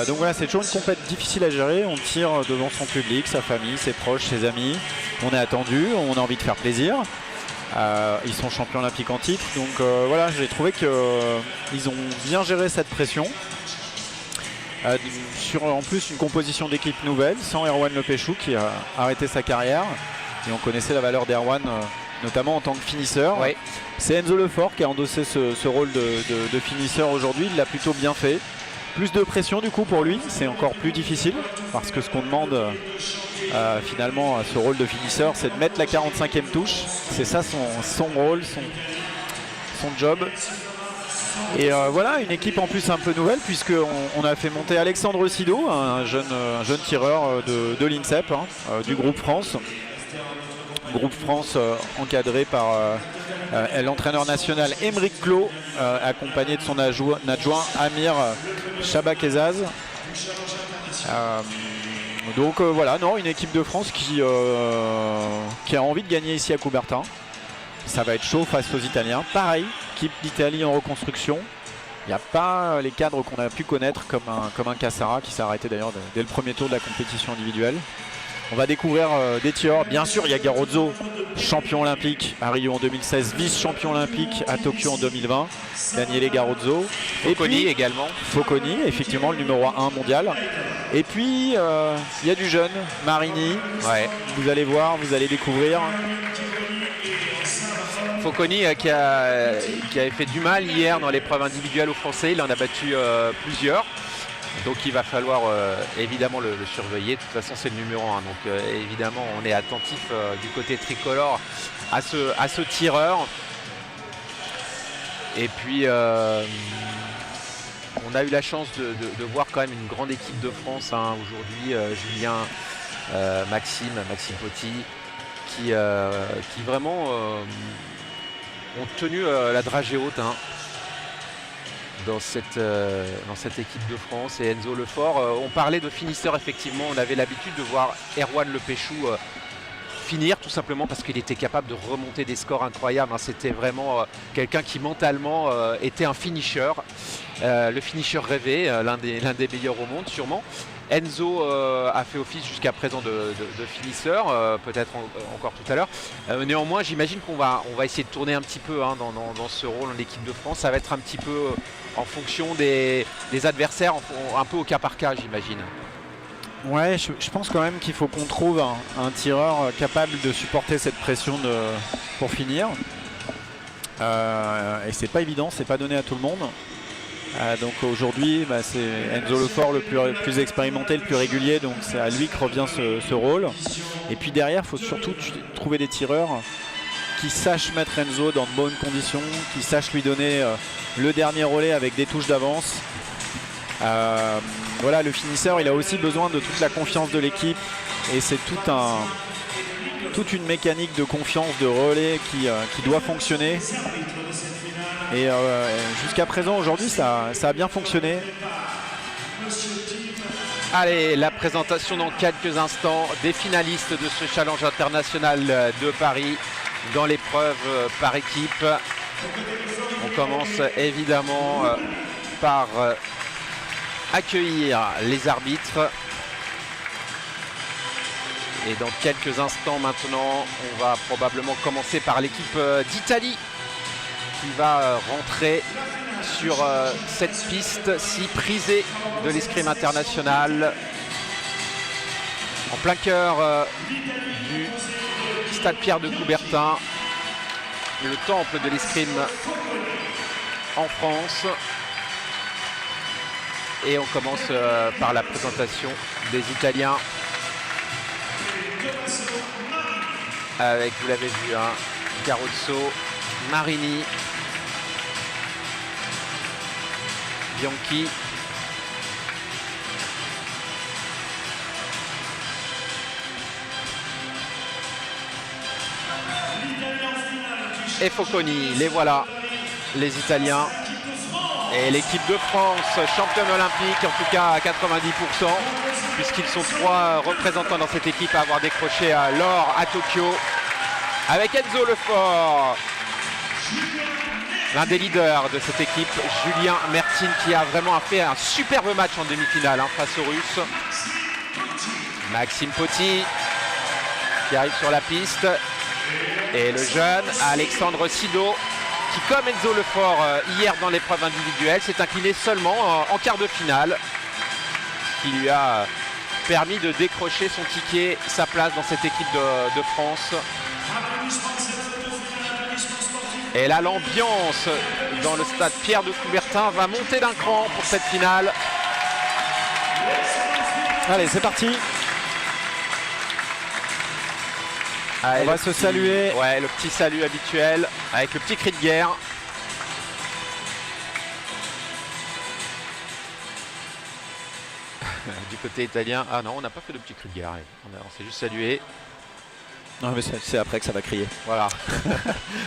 Donc voilà, c'est toujours une compétition difficile à gérer. On tire devant son public, sa famille, ses proches, ses amis. On est attendu, on a envie de faire plaisir. Ils sont champions olympiques en titre. Donc voilà, j'ai trouvé qu'ils ont bien géré cette pression. Sur en plus une composition d'équipe nouvelle, sans Erwan Lepéchou qui a arrêté sa carrière. Et on connaissait la valeur d'Erwan, notamment en tant que finisseur. Oui. C'est Enzo Lefort qui a endossé ce rôle de finisseur aujourd'hui. Il l'a plutôt bien fait. Plus de pression du coup pour lui, c'est encore plus difficile. Parce que ce qu'on demande finalement à ce rôle de finisseur, c'est de mettre la 45e touche. C'est ça son rôle, son job. Et voilà, une équipe en plus un peu nouvelle puisqu'on a fait monter Alexandre Sido, un jeune tireur de l'INSEP, hein, du groupe France. Groupe France encadré par l'entraîneur national Émeric Clot, accompagné de son adjoint Amir Chabakezaz. Donc voilà, non, une équipe de France qui a envie de gagner ici à Coubertin. Ça va être chaud face aux Italiens. Pareil, équipe d'Italie en reconstruction. Il n'y a pas les cadres qu'on a pu connaître comme un Cassara qui s'est arrêté d'ailleurs dès le premier tour de la compétition individuelle. On va découvrir des tireurs. Bien sûr, il y a Garozzo, champion olympique à Rio en 2016, vice-champion olympique à Tokyo en 2020. Daniele Garozzo. Focconi également. Focconi, effectivement, le numéro 1 mondial. Et puis, il y a du jeune, Marini. Ouais. Vous allez voir, vous allez découvrir. Focconi qui avait fait du mal hier dans l'épreuve individuelle aux Français. Il en a battu plusieurs. Donc il va falloir évidemment le surveiller. De toute façon, c'est le numéro 1. Donc évidemment, on est attentif du côté tricolore à ce tireur. Et puis, on a eu la chance de voir quand même une grande équipe de France aujourd'hui. Julien, Maxime Poty, qui vraiment ont tenu la dragée haute. Dans cette équipe de France. Et Enzo Lefort, on parlait de finisseur, effectivement, on avait l'habitude de voir Erwan Le Péchou finir, tout simplement parce qu'il était capable de remonter des scores incroyables. C'était vraiment quelqu'un qui mentalement était un finisher, le finisher rêvé, l'un des meilleurs au monde sûrement. Enzo a fait office jusqu'à présent de finisseur, peut-être encore tout à l'heure. Néanmoins, j'imagine qu'on va essayer de tourner un petit peu dans ce rôle en équipe de France. Ça va être un petit peu en fonction des adversaires, un peu au cas par cas, j'imagine. Ouais, je pense quand même qu'il faut qu'on trouve un tireur capable de supporter cette pression pour finir. Et c'est pas évident, c'est pas donné à tout le monde. Donc aujourd'hui, c'est Enzo Lefort le plus expérimenté, le plus régulier, donc c'est à lui que revient ce rôle. Et puis derrière, il faut surtout trouver des tireurs qui sachent mettre Enzo dans de bonnes conditions, qui sachent lui donner le dernier relais avec des touches d'avance. Voilà, le finisseur, il a aussi besoin de toute la confiance de l'équipe, et c'est toute une mécanique de confiance, de relais qui doit fonctionner. Et jusqu'à présent, aujourd'hui, ça a bien fonctionné. Allez, la présentation dans quelques instants des finalistes de ce challenge international de Paris dans l'épreuve par équipe. On commence évidemment par accueillir les arbitres. Et dans quelques instants maintenant, on va probablement commencer par l'équipe d'Italie, qui va rentrer sur cette piste si prisée de l'escrime international, en plein cœur du stade Pierre de Coubertin, le temple de l'escrime en France. Et on commence par la présentation des Italiens avec, vous l'avez vu, Garozzo, Marini, Bianchi, et Focconi. Les voilà, les Italiens. Et l'équipe de France, championne olympique, en tout cas à 90%, puisqu'ils sont 3 représentants dans cette équipe à avoir décroché l'or à Tokyo, avec Enzo Lefort, l'un des leaders de cette équipe, Julien Mertine, qui a vraiment fait un superbe match en demi-finale face aux Russes. Maxime Poty, qui arrive sur la piste, et le jeune Alexandre Sido, qui, comme Enzo Lefort hier dans l'épreuve individuelle, s'est incliné seulement en quart de finale, qui lui a permis de décrocher son ticket, sa place dans cette équipe de France. Et là, l'ambiance dans le stade Pierre de Coubertin va monter d'un cran pour cette finale. Allez, c'est parti. On va se saluer. Ouais, le petit salut habituel avec le petit cri de guerre. Du côté italien, ah non, on n'a pas fait de petit cri de guerre. On s'est juste salué. Non, mais c'est après que ça va crier. Voilà,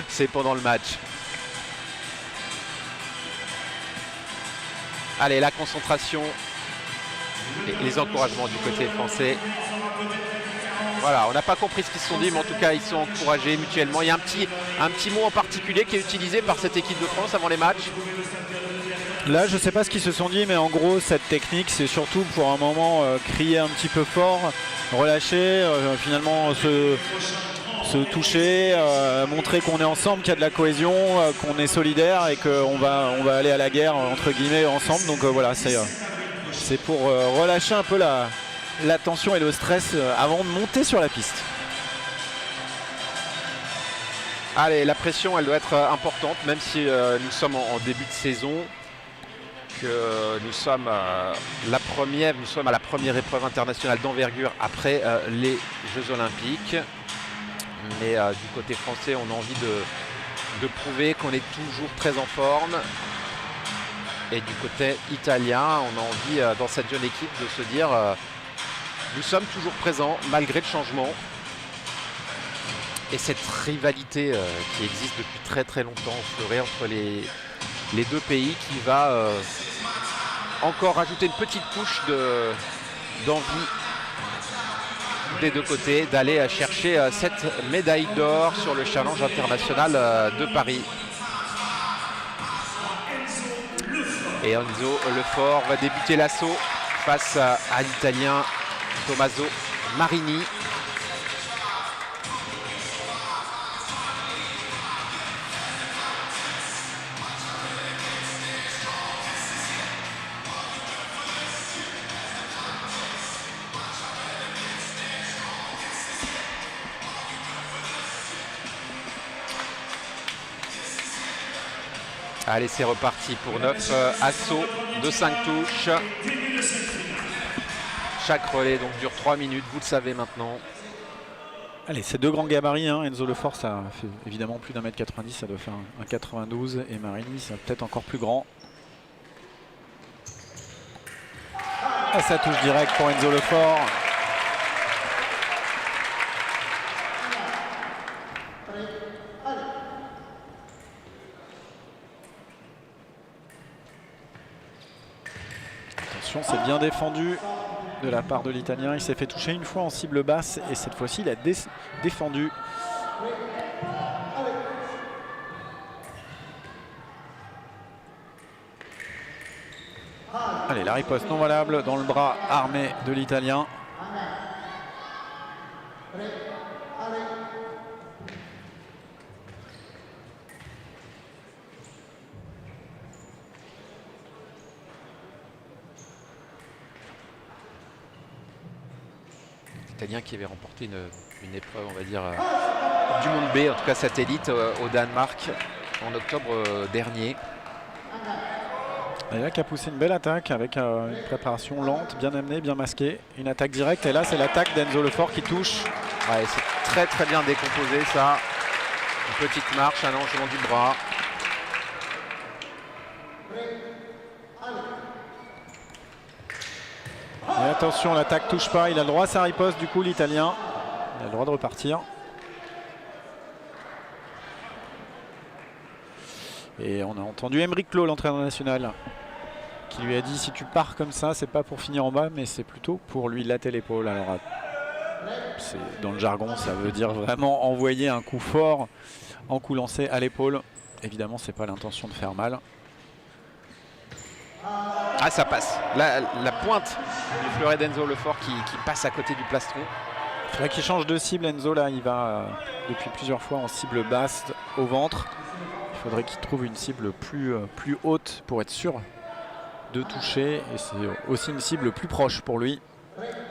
c'est pendant le match. Allez, la concentration et les encouragements du côté français. Voilà, on n'a pas compris ce qu'ils se sont dit, mais en tout cas, ils sont encouragés mutuellement. Il y a un petit mot en particulier qui est utilisé par cette équipe de France avant les matchs. Là, je ne sais pas ce qu'ils se sont dit, mais en gros, cette technique, c'est surtout pour un moment crier un petit peu fort, relâcher, finalement se toucher, montrer qu'on est ensemble, qu'il y a de la cohésion, qu'on est solidaire et qu'on va aller à la guerre, entre guillemets, ensemble. Donc voilà, c'est pour relâcher un peu la tension et le stress avant de monter sur la piste. Allez, la pression, elle doit être importante, même si nous sommes en début de saison. Que nous sommes à la première épreuve internationale d'envergure après les Jeux Olympiques. Mais du côté français, on a envie de prouver qu'on est toujours très en forme. Et du côté italien, on a envie dans cette jeune équipe de se dire nous sommes toujours présents malgré le changement. Et cette rivalité qui existe depuis très très longtemps, fleurie entre les deux pays, qui va encore rajouter une petite couche d'envie des deux côtés d'aller chercher cette médaille d'or sur le challenge international de Paris. Et Enzo Lefort va débuter l'assaut face à l'Italien Tommaso Marini. Allez, c'est reparti pour 9 assauts de 5 touches. Chaque relais donc dure 3 minutes, vous le savez maintenant. Allez, c'est deux grands gabarits, hein. Enzo Lefort, ça fait évidemment plus d'1m90, ça doit faire un 92, et Marini, c'est peut-être encore plus grand. Et ça touche direct pour Enzo Lefort. C'est bien défendu de la part de l'Italien. Il s'est fait toucher une fois en cible basse et cette fois-ci il a défendu. Allez, la riposte non valable dans le bras armé de l'Italien. Italien qui avait remporté une épreuve, on va dire, du monde B, en tout cas satellite, au Danemark en octobre dernier. Et là qui a poussé une belle attaque avec une préparation lente, bien amenée, bien masquée. Une attaque directe et là c'est l'attaque d'Enzo Lefort qui touche. Ouais, c'est très très bien décomposé ça. Une petite marche, un allongement du bras. Et attention, l'attaque touche pas, il a le droit à sa riposte du coup l'Italien. Il a le droit de repartir. Et on a entendu Aymeric Clos, l'entraîneur national, qui lui a dit si tu pars comme ça, c'est pas pour finir en bas, mais c'est plutôt pour lui latter l'épaule. Alors dans le jargon, ça veut dire vraiment envoyer un coup fort en coup lancé à l'épaule. Évidemment, c'est pas l'intention de faire mal. Ah, ça passe. La pointe du fleuret d'Enzo Lefort qui passe à côté du plastron. Il faudrait qu'il change de cible. Enzo, là, il va depuis plusieurs fois en cible basse au ventre. Il faudrait qu'il trouve une cible plus haute pour être sûr de toucher. Et c'est aussi une cible plus proche pour lui,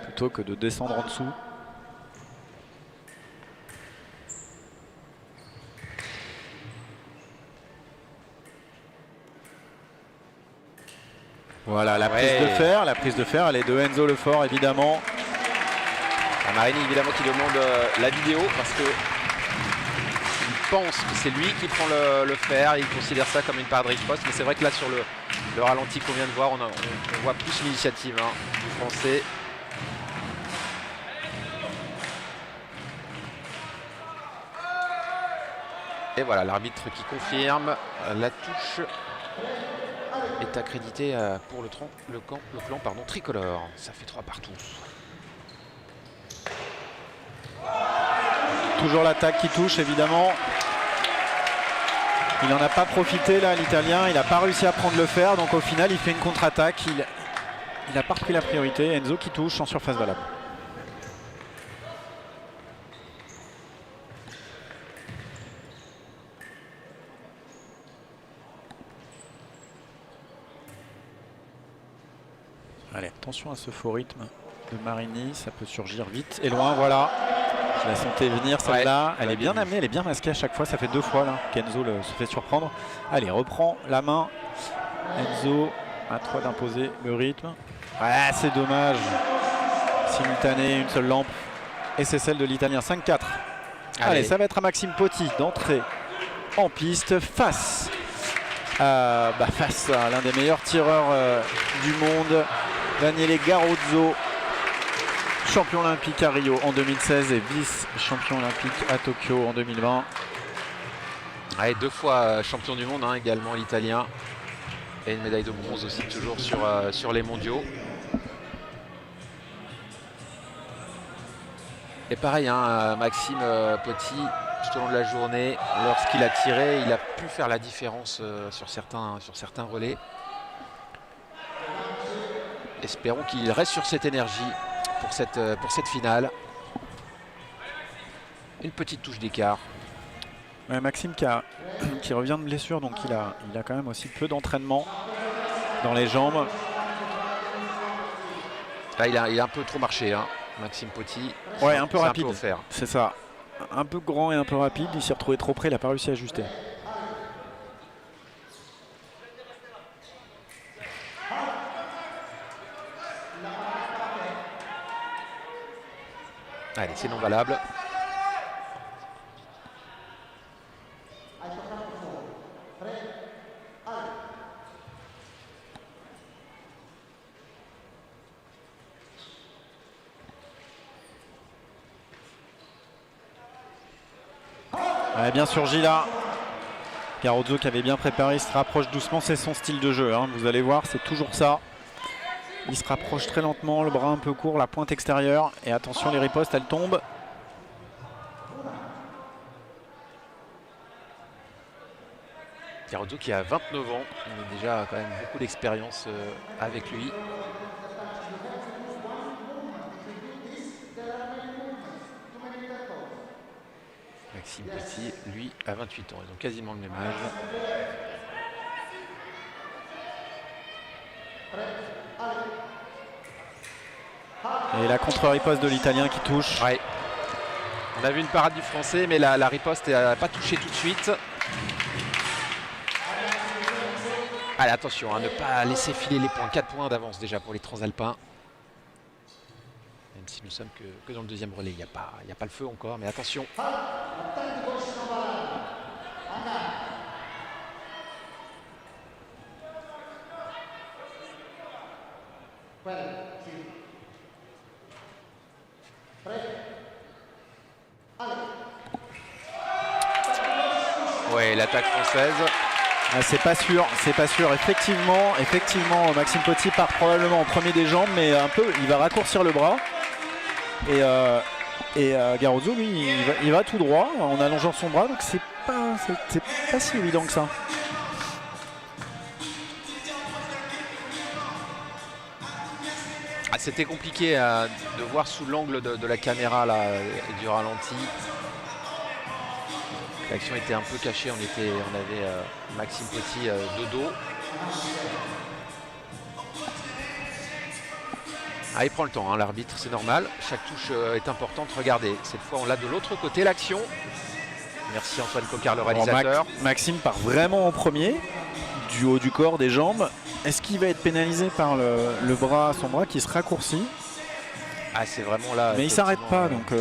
plutôt que de descendre en dessous. Voilà la prise de fer. La prise de fer, elle est de Enzo Lefort évidemment. Marini évidemment qui demande la vidéo parce que il pense que c'est lui qui prend le fer. Il considère ça comme une part de riposte. Mais c'est vrai que là sur le ralenti qu'on vient de voir, on voit plus l'initiative du Français. Et voilà l'arbitre qui confirme la touche est accrédité pour le clan tricolore. Ça fait 3 partout. Toujours l'attaque qui touche évidemment. Il n'en a pas profité là, l'Italien. Il n'a pas réussi à prendre le fer. Donc au final, il fait une contre-attaque. Il n'a pas repris la priorité. Enzo qui touche en surface valable. Allez, attention à ce faux rythme de Marini. Ça peut surgir vite et loin. Voilà. Je la sentais venir celle-là. Ouais, elle est bien amenée, elle est bien masquée à chaque fois. Ça fait 2 fois là qu'Enzo se fait surprendre. Allez, reprend la main. Enzo à 3 d'imposer le rythme. Ouais, c'est dommage. Simultané, une seule lampe. Et c'est celle de l'Italien. 5-4. Allez, ça va être à Maxime Potti d'entrer en piste face à l'un des meilleurs tireurs du monde, Daniele Garozzo. Champion olympique à Rio en 2016 et vice-champion olympique à Tokyo en 2020. Ouais, 2 fois champion du monde hein, également l'Italien. Et une médaille de bronze aussi toujours sur les mondiaux. Et pareil, hein, Maxime Potti, tout au long de la journée, lorsqu'il a tiré, il a pu faire la différence sur certains relais. Espérons qu'il reste sur cette énergie pour cette finale. Une petite touche d'écart. Ouais, Maxime qui revient de blessure, donc il a quand même aussi peu d'entraînement dans les jambes. Là, il a un peu trop marché, hein, Maxime Potti. Ouais, un peu rapide. C'est ça. Un peu grand et un peu rapide. Il s'est retrouvé trop près, il n'a pas réussi à ajuster. Allez, c'est non valable. Ouais, bien surgi là. Garozzo qui avait bien préparé, il se rapproche doucement, c'est son style de jeu. Hein. Vous allez voir, c'est toujours ça. Il se rapproche très lentement, le bras un peu court, la pointe extérieure. Et attention, les ripostes, elles tombent. Garozzo qui a 29 ans, il a déjà quand même beaucoup d'expérience avec lui. Maxime Potti, lui, a 28 ans. Ils ont quasiment le même âge. Et la contre-riposte de l'Italien qui touche. Ouais. On a vu une parade du Français, mais la riposte n'a pas touché tout de suite. Allez, attention, hein, ne pas laisser filer les points. 4 points d'avance déjà pour les Transalpins. Même si nous sommes que dans le deuxième relais, il n'y a pas le feu encore, mais attention. Ouais, l'attaque française. Ah, c'est pas sûr. Effectivement, Maxime Potti part probablement en premier des jambes, mais un peu, il va raccourcir le bras. Et Garozzo, lui, il va tout droit en allongeant son bras, donc c'est pas si évident que ça. Ah, c'était compliqué de voir sous l'angle de la caméra là, et du ralenti. L'action était un peu cachée, on avait Maxime Potti de dos. Ah, il prend le temps, hein, l'arbitre, c'est normal. Chaque touche est importante. Regardez, cette fois on l'a de l'autre côté, l'action. Merci Antoine Coquart, le réalisateur. Maxime part vraiment en premier, du haut du corps, des jambes. Est-ce qu'il va être pénalisé par son bras qui se raccourcit? Ah, c'est vraiment là. Mais il s'arrête pas, donc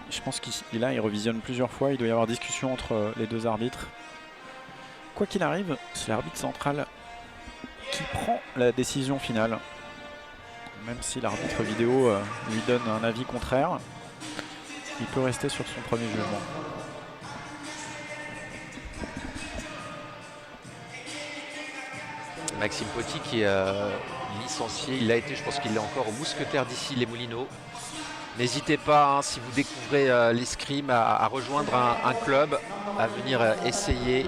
je pense qu'il revisionne plusieurs fois. Il doit y avoir discussion entre les deux arbitres. Quoi qu'il arrive, c'est l'arbitre central qui prend la décision finale. Même si l'arbitre vidéo lui donne un avis contraire, il peut rester sur son premier jugement. Maxime Potti qui est licencié, il l'a été, je pense qu'il est encore au Mousquetaire d'Issy les Moulineaux. N'hésitez pas, hein, si vous découvrez l'escrime, à rejoindre un club, à venir essayer.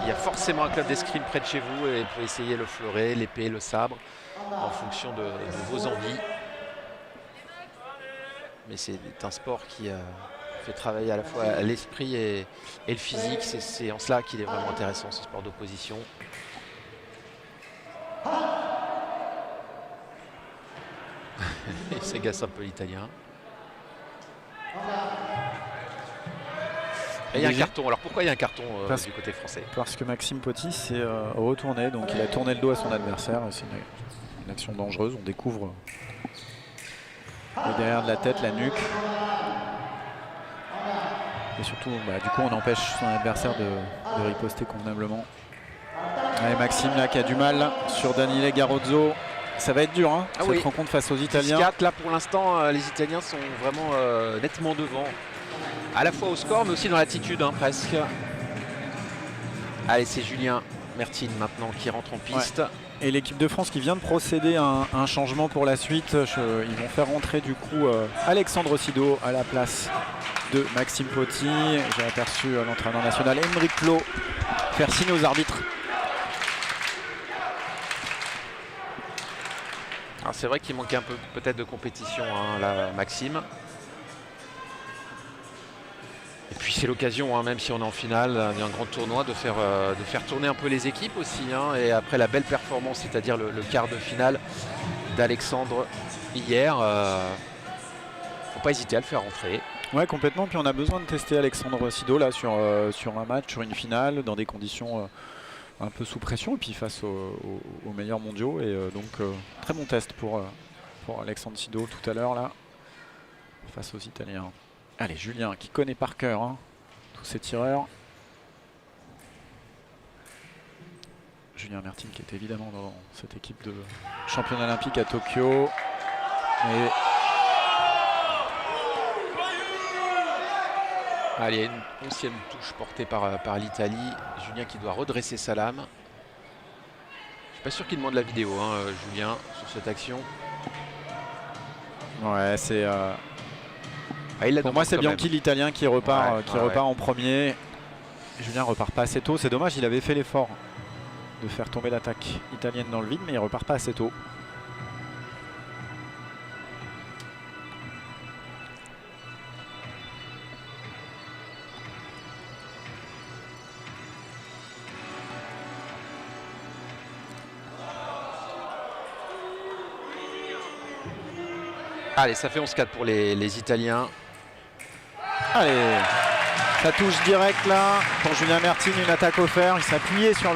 Il y a forcément un club d'escrime près de chez vous et vous pouvez essayer le fleuret, l'épée, le sabre, en fonction de vos envies. Mais c'est un sport qui fait travailler à la fois l'esprit et le physique. C'est en cela qu'il est vraiment intéressant, ce sport d'opposition. Il s'agace un peu l'italien. Et il y a un carton. Alors pourquoi il y a un carton du côté français? Parce que Maxime Poty s'est retourné, donc il a tourné le dos à son adversaire. C'est une action dangereuse. On découvre le derrière de la tête, la nuque. Et surtout, du coup, on empêche son adversaire de riposter convenablement. Allez, Maxime là qui a du mal sur Daniele Garozzo. Ça va être dur, hein, cette rencontre face aux Italiens. 10-4, là pour l'instant, les Italiens sont vraiment nettement devant. À la fois au score, mais aussi dans l'attitude, hein, presque. Allez, c'est Julien Mertine maintenant qui rentre en piste. Ouais. Et l'équipe de France qui vient de procéder à un changement pour la suite. Ils vont faire rentrer du coup Alexandre Sido à la place de Maxime Poty. J'ai aperçu l'entraîneur national Émeric Clot faire signe aux arbitres. C'est vrai qu'il manquait un peu peut-être de compétition, hein, là, Maxime. Et puis c'est l'occasion, hein, même si on est en finale d'un grand tournoi, de faire tourner un peu les équipes aussi. Hein, et après la belle performance, c'est-à-dire le quart de finale d'Alexandre hier, faut pas hésiter à le faire rentrer. Ouais, complètement. Puis on a besoin de tester Alexandre Sido là sur un match, sur une finale, dans des conditions un peu sous pression, et puis face aux meilleurs mondiaux. Et donc très bon test pour Alexandre Sido tout à l'heure là, face aux Italiens. Allez, Julien qui connaît par cœur tous ces tireurs. Julien Mertine qui est évidemment dans cette équipe de championne olympique à Tokyo. Et allez, une 11e touche portée par l'Italie. Julien qui doit redresser sa lame. Je suis pas sûr qu'il demande la vidéo, hein, Julien, sur cette action. Ouais, c'est... pour moi, c'est Bianchi l'Italien qui repart, en premier. Julien repart pas assez tôt. C'est dommage, il avait fait l'effort de faire tomber l'attaque italienne dans le vide, mais il repart pas assez tôt. Allez, ça fait 11-4 pour les Italiens. Allez, ça touche direct là pour Julien Mertine, une attaque offerte. Il s'appuyait sur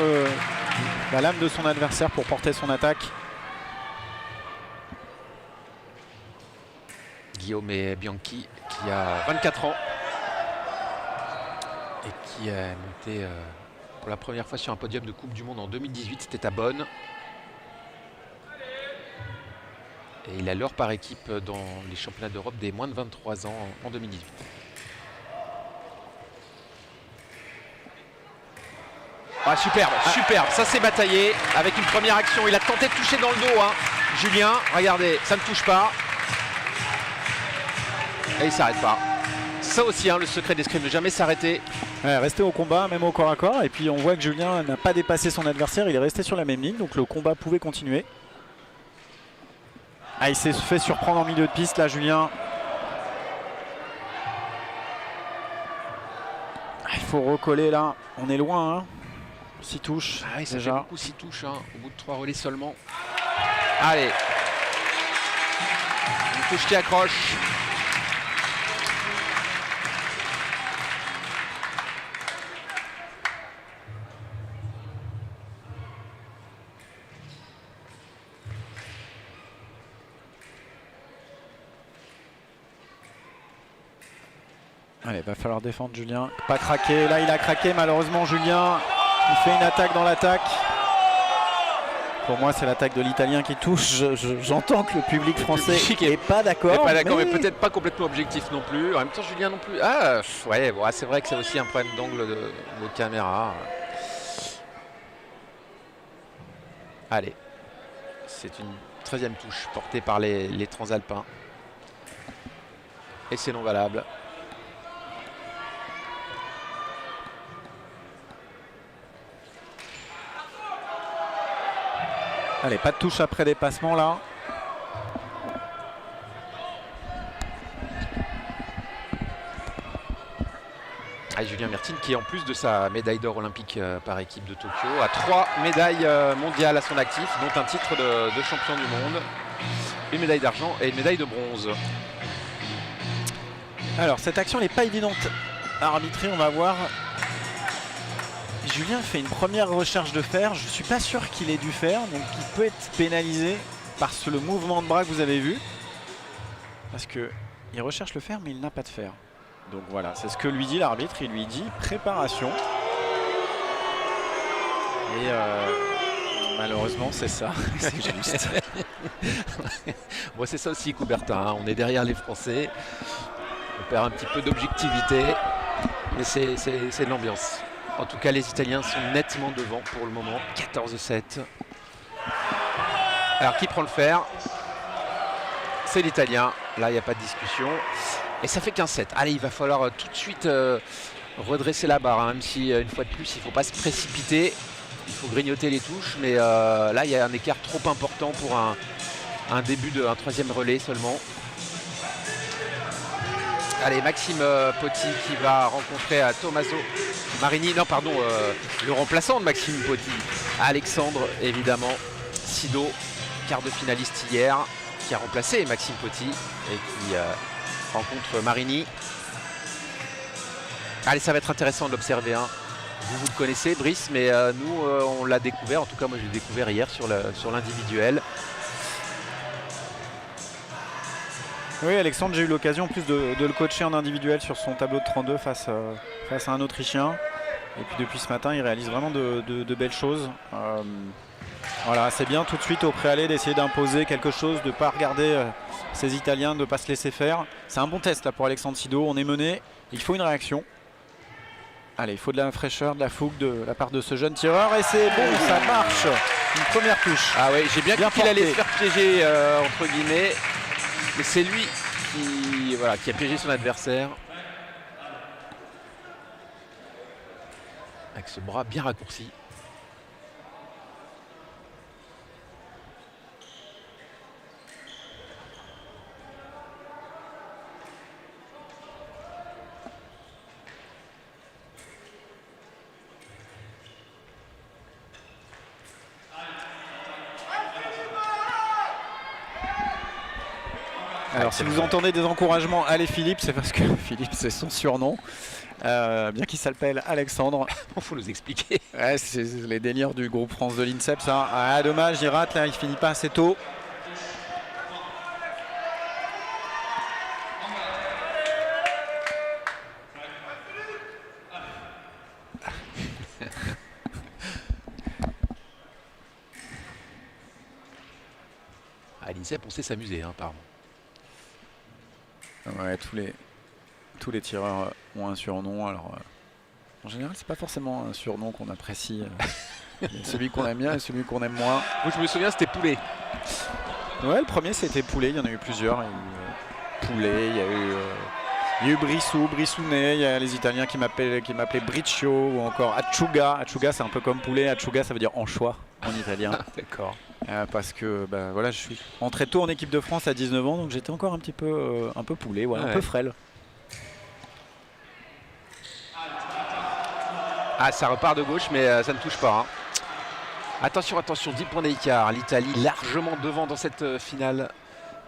la lame de son adversaire pour porter son attaque. Guillaume Bianchi qui a 24 ans et qui est monté pour la première fois sur un podium de Coupe du Monde en 2018. C'était à Bonn. Et il a l'or par équipe dans les championnats d'Europe des moins de 23 ans en 2018. Ah, superbe, superbe. Ça s'est bataillé avec une première action. Il a tenté de toucher dans le dos, hein. Julien, regardez, ça ne touche pas. Et il ne s'arrête pas. Ça aussi, hein, le secret d'escrime, ne jamais s'arrêter. Ouais, rester au combat, même au corps à corps. Et puis on voit que Julien n'a pas dépassé son adversaire. Il est resté sur la même ligne, donc le combat pouvait continuer. Ah, il s'est fait surprendre en milieu de piste là, Julien. Il faut recoller là. On est loin, hein. 6 touches. Ah oui, ça déjà. fait beaucoup 6 touches, hein, au bout de 3 relais seulement. Allez. Une touche qui accroche. Allez, va falloir défendre Julien. Pas craquer. Là, il a craqué malheureusement Julien. Il fait une attaque dans l'attaque. Pour moi, c'est l'attaque de l'Italien qui touche. J'entends que le public français n'est pas d'accord. Pas d'accord, mais peut-être pas complètement objectif non plus. En même temps, Julien non plus. Ah, ouais, bon, c'est vrai que c'est aussi un problème d'angle de caméra. Allez, c'est une 13e touche portée par les Transalpins. Et c'est non valable. Allez, pas de touche après dépassement là. Ah, Julien Mertine qui, en plus de sa médaille d'or olympique par équipe de Tokyo, a 3 médailles mondiales à son actif, dont un titre de champion du monde, une médaille d'argent et une médaille de bronze. Alors cette action n'est pas évidente à arbitrer, on va voir. Julien fait une première recherche de fer, je ne suis pas sûr qu'il ait dû faire, donc il peut être pénalisé par le mouvement de bras que vous avez vu. Parce qu'il recherche le fer mais il n'a pas de fer. Donc voilà, c'est ce que lui dit l'arbitre, il lui dit préparation. Et malheureusement c'est ça, c'est juste. Bon, c'est ça aussi Coubertin, hein. On est derrière les Français, on perd un petit peu d'objectivité, mais c'est de l'ambiance. En tout cas, les Italiens sont nettement devant pour le moment, 14-7. Alors, qui prend le fer? C'est l'Italien. Là, il n'y a pas de discussion. Et ça fait 15-7. Allez, il va falloir tout de suite redresser la barre, hein, même si, une fois de plus, il ne faut pas se précipiter. Il faut grignoter les touches. Mais là, il y a un écart trop important pour un début d'un troisième relais seulement. Allez, Maxime Potti qui va rencontrer Tommaso Marini, non pardon, le remplaçant de Maxime Potti, Alexandre évidemment, Sido, quart de finaliste hier, qui a remplacé Maxime Potti et qui rencontre Marini. Allez, ça va être intéressant de l'observer, hein. Vous le connaissez, Brice, mais nous on l'a découvert, en tout cas moi je l'ai découvert hier sur l'individuel. Oui, Alexandre, j'ai eu l'occasion en plus de le coacher en individuel sur son tableau de 32 face à un Autrichien. Et puis depuis ce matin, il réalise vraiment de belles choses. Voilà, c'est bien tout de suite au préalé d'essayer d'imposer quelque chose, de ne pas regarder ces Italiens, de ne pas se laisser faire. C'est un bon test là pour Alexandre Sido, on est mené, il faut une réaction. Allez, il faut de la fraîcheur, de la fougue de la part de ce jeune tireur et c'est bon, ça marche. Une première touche. Ah ouais, j'ai bien cru qu'il porté. allait se faire piéger entre guillemets. Mais c'est lui qui a piégé son adversaire. Avec ce bras bien raccourci. Alors si vous entendez des encouragements, allez Philippe, c'est parce que Philippe c'est son surnom, bien qu'il s'appelle Alexandre. Il faut nous expliquer. Ouais, c'est les délires du groupe France de l'INSEP ça. Ah dommage, il rate là, il finit pas assez tôt. À l'INSEP, on sait s'amuser, hein, apparemment. Ouais, tous les tireurs ont un surnom. Alors, en général, c'est pas forcément un surnom qu'on apprécie. Il y a celui qu'on aime bien et celui qu'on aime moins. Moi, je me souviens, c'était Poulet. Ouais, le premier c'était Poulet. Il y en a eu plusieurs. Il y a eu Poulet, il y a eu Brissou, Brissounet. Il y a les Italiens qui m'appelaient Briccio ou encore Acciuga. Acciuga, c'est un peu comme Poulet. Acciuga, ça veut dire anchois en italien. D'accord. Parce que voilà, je suis entré tôt en équipe de France à 19 ans, donc j'étais encore un peu poulet, voilà, un peu frêle. Ah, ça repart de gauche, mais ça ne touche pas, hein. Attention, attention, 10 points d'écart. L'Italie largement devant dans cette finale.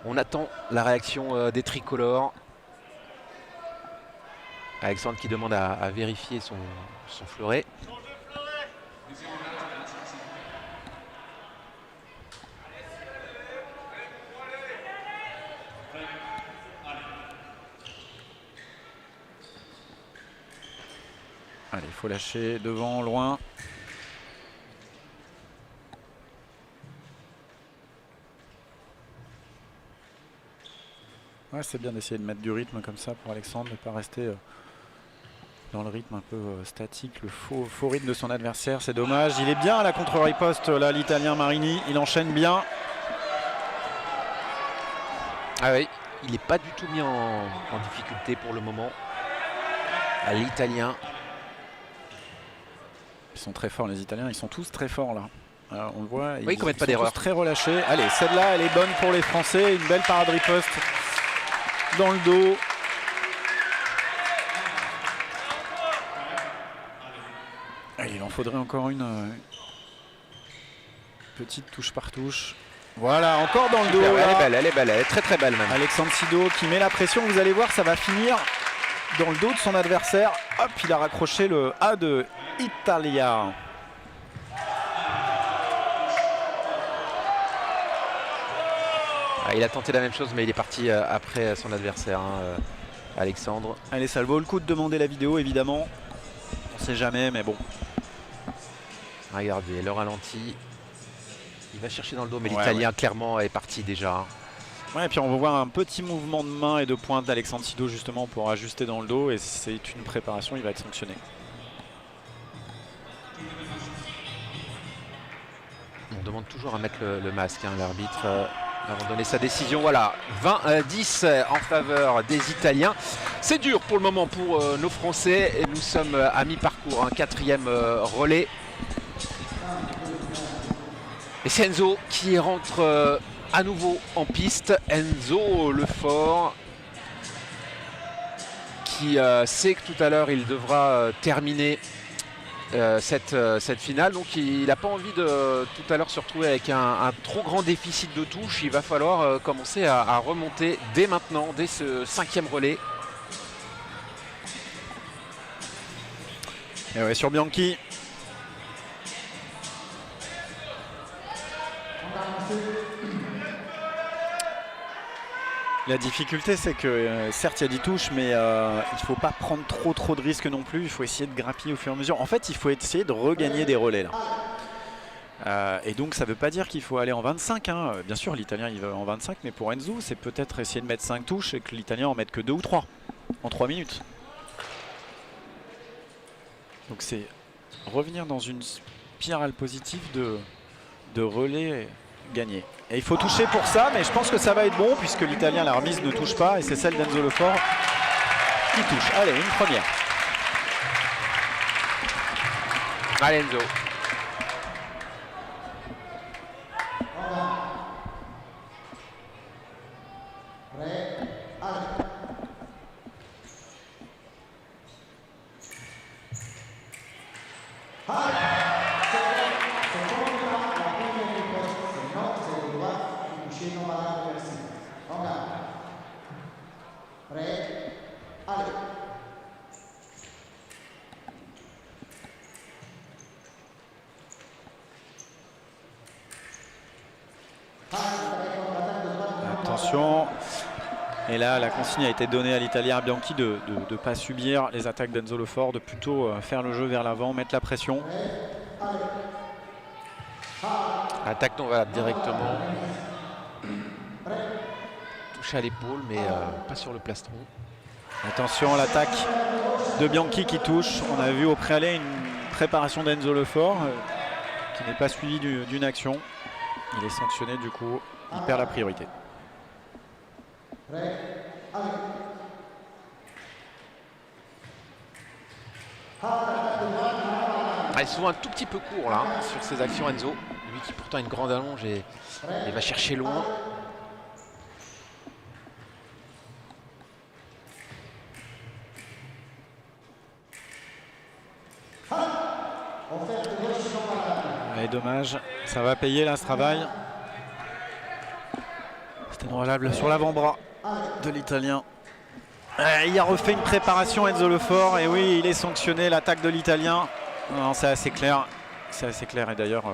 On attend la réaction des tricolores. Alexandre qui demande à vérifier son fleuret. Allez, il faut lâcher devant, loin. Ouais, c'est bien d'essayer de mettre du rythme comme ça pour Alexandre, ne pas rester dans le rythme un peu statique, le faux rythme de son adversaire. C'est dommage. Il est bien à la contre-riposte, là, l'Italien Marini. Il enchaîne bien. Ah oui, il n'est pas du tout mis en difficulté pour le moment. L'Italien. Ils sont très forts les Italiens, ils sont tous très forts là. On le voit, oui, ils commettent pas d'erreur. Très relâchés. Allez, celle-là, elle est bonne pour les Français. Une belle parade riposte dans le dos. Allez, il en faudrait encore une petite touche par touche. Voilà, encore dans le dos. Elle est belle, elle est très très belle même. Alexandre Sido qui met la pression. Vous allez voir, ça va finir dans le dos de son adversaire. Hop, il a raccroché le A de Italia. Il a tenté la même chose, mais il est parti après son adversaire, Alexandre. Allez, ça vaut le coup de demander la vidéo, évidemment. On sait jamais, mais bon. Regardez, le ralenti. Il va chercher dans le dos, mais l'Italien, clairement, est parti déjà. Ouais, et puis on va voir un petit mouvement de main et de pointe d'Alexandre Sido, justement, pour ajuster dans le dos. Et c'est une préparation, il va être sanctionné. On demande toujours à mettre le masque, l'arbitre. Avant de donner sa décision, voilà, 20-10 en faveur des Italiens. C'est dur pour le moment pour nos Français. Et nous sommes à mi-parcours, un 4e relais. Et c'est Enzo qui rentre à nouveau en piste. Enzo Lefort qui sait que tout à l'heure il devra terminer cette finale, donc il n'a pas envie de tout à l'heure se retrouver avec un trop grand déficit de touche. Il va falloir commencer à remonter dès maintenant, dès ce 5e relais. Et ouais, sur Bianchi. La difficulté, c'est que certes il y a des touches, mais il ne faut pas prendre trop de risques non plus. Il faut essayer de grappiller au fur et à mesure. En fait, il faut essayer de regagner des relais là. Et donc ça ne veut pas dire qu'il faut aller en 25. Bien sûr, l'Italien il va en 25, mais pour Enzo, c'est peut-être essayer de mettre 5 touches et que l'Italien en mette que 2 ou 3 en 3 minutes. Donc c'est revenir dans une spirale positive de relais gagnés. Et il faut toucher pour ça, mais je pense que ça va être bon puisque l'Italien, la remise ne touche pas et c'est celle d'Enzo Lefort qui touche. Allez, une première. Allez Enzo. Attention. Et là, la consigne a été donnée à l'Italien Bianchi de ne pas subir les attaques d'Enzo Lefort, de plutôt faire le jeu vers l'avant, mettre la pression. Attaque non valable directement. Touche à l'épaule, mais pas sur le plastron. Attention, l'attaque de Bianchi qui touche. On a vu au préalé une préparation d'Enzo Lefort qui n'est pas suivie d'une action. Il est sanctionné, du coup, il perd la priorité. Il est souvent un tout petit peu court là sur ses actions, Enzo. Lui qui pourtant a une grande allonge et va chercher loin. Et dommage, ça va payer là ce travail. C'était valable sur l'avant-bras de l'Italien. Il a refait une préparation Enzo Lefort et oui, il est sanctionné, l'attaque de l'Italien. Non, c'est assez clair. C'est assez clair et d'ailleurs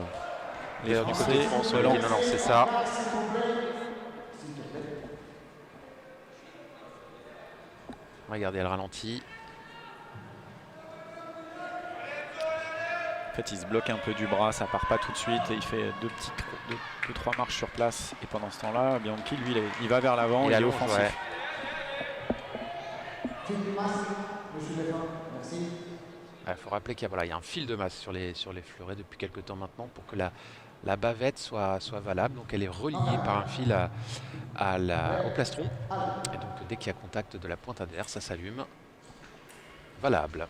les Français, du côté de France, non, c'est ça. Regardez, elle ralentit. En fait, il se bloque un peu du bras, ça part pas tout de suite et il fait deux, trois marches sur place. Et pendant ce temps-là, Bianchi, lui, il va vers l'avant, il est offensif. Ouais. Il faut rappeler qu'il y a un fil de masse sur les fleurets depuis quelques temps maintenant pour que la bavette soit valable. Donc elle est reliée par un fil au plastron. Et donc dès qu'il y a contact de la pointe adverse, ça s'allume. Valable.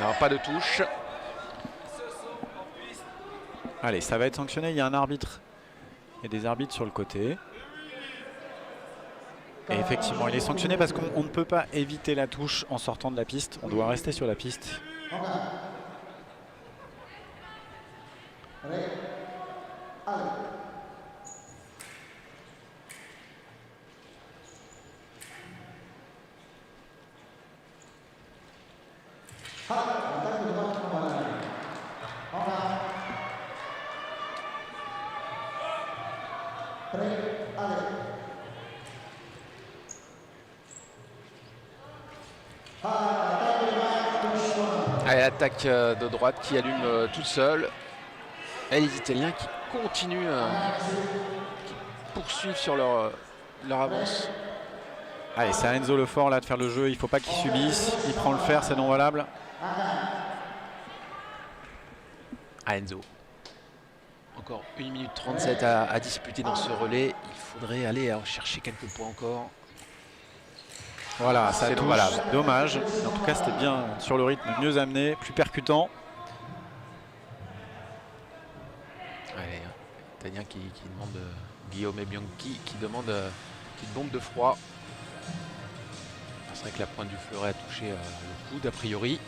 Non, pas de touche. Allez, ça va être sanctionné. Il y a un arbitre. Il y a des arbitres sur le côté. Et effectivement, il est sanctionné parce qu'on ne peut pas éviter la touche en sortant de la piste. On doit rester sur la piste. Allez, l'attaque de droite qui allume toute seule. Et les Italiens qui continuent, qui poursuivent sur leur avance. Allez, c'est à Enzo Lefort là de faire le jeu. Il ne faut pas qu'il subisse. Il prend le fer, c'est non valable. À Enzo. Encore 1 minute 37 à disputer dans ce relais. Il faudrait aller chercher quelques points encore. Voilà, ça touche. Valable. Dommage. Mais en tout cas, c'était bien sur le rythme, mieux amené, plus percutant. Allez, Italien qui demande, Guillaume et Bianchi qui demande une petite bombe de froid. C'est vrai que la pointe du fleuret a touché le coude a priori.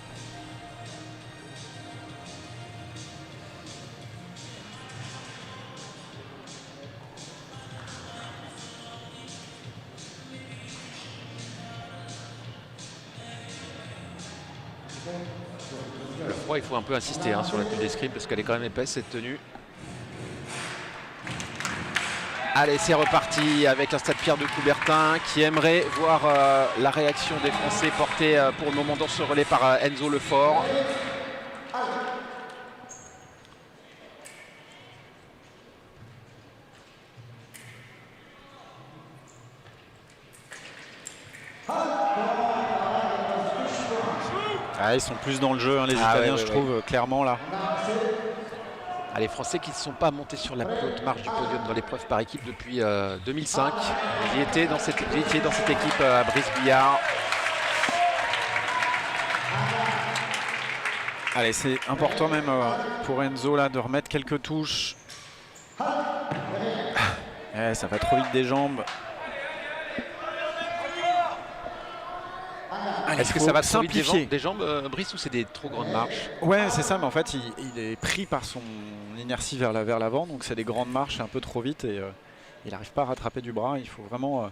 Le froid, il faut un peu insister sur la tenue d'escrime parce qu'elle est quand même épaisse cette tenue. Allez, c'est reparti avec un Stade Pierre de Coubertin qui aimerait voir la réaction des Français portée pour le moment dans ce relais par Enzo Lefort. Ah, ils sont plus dans le jeu, les Italiens, je trouve, clairement là. Ah, les Français qui ne sont pas montés sur la plus haute marche du podium dans l'épreuve par équipe depuis 2005. Ils étaient dans cette équipe à Brice-Guyard. Allez, c'est important même pour Enzo là de remettre quelques touches. Ça va trop vite des jambes. Est-ce que ça va trop vite des jambes, Brice, ou c'est des trop grandes marches? Ouais, c'est ça, mais en fait, il est pris par son inertie vers l'avant, donc c'est des grandes marches un peu trop vite et il n'arrive pas à rattraper du bras. Il faut vraiment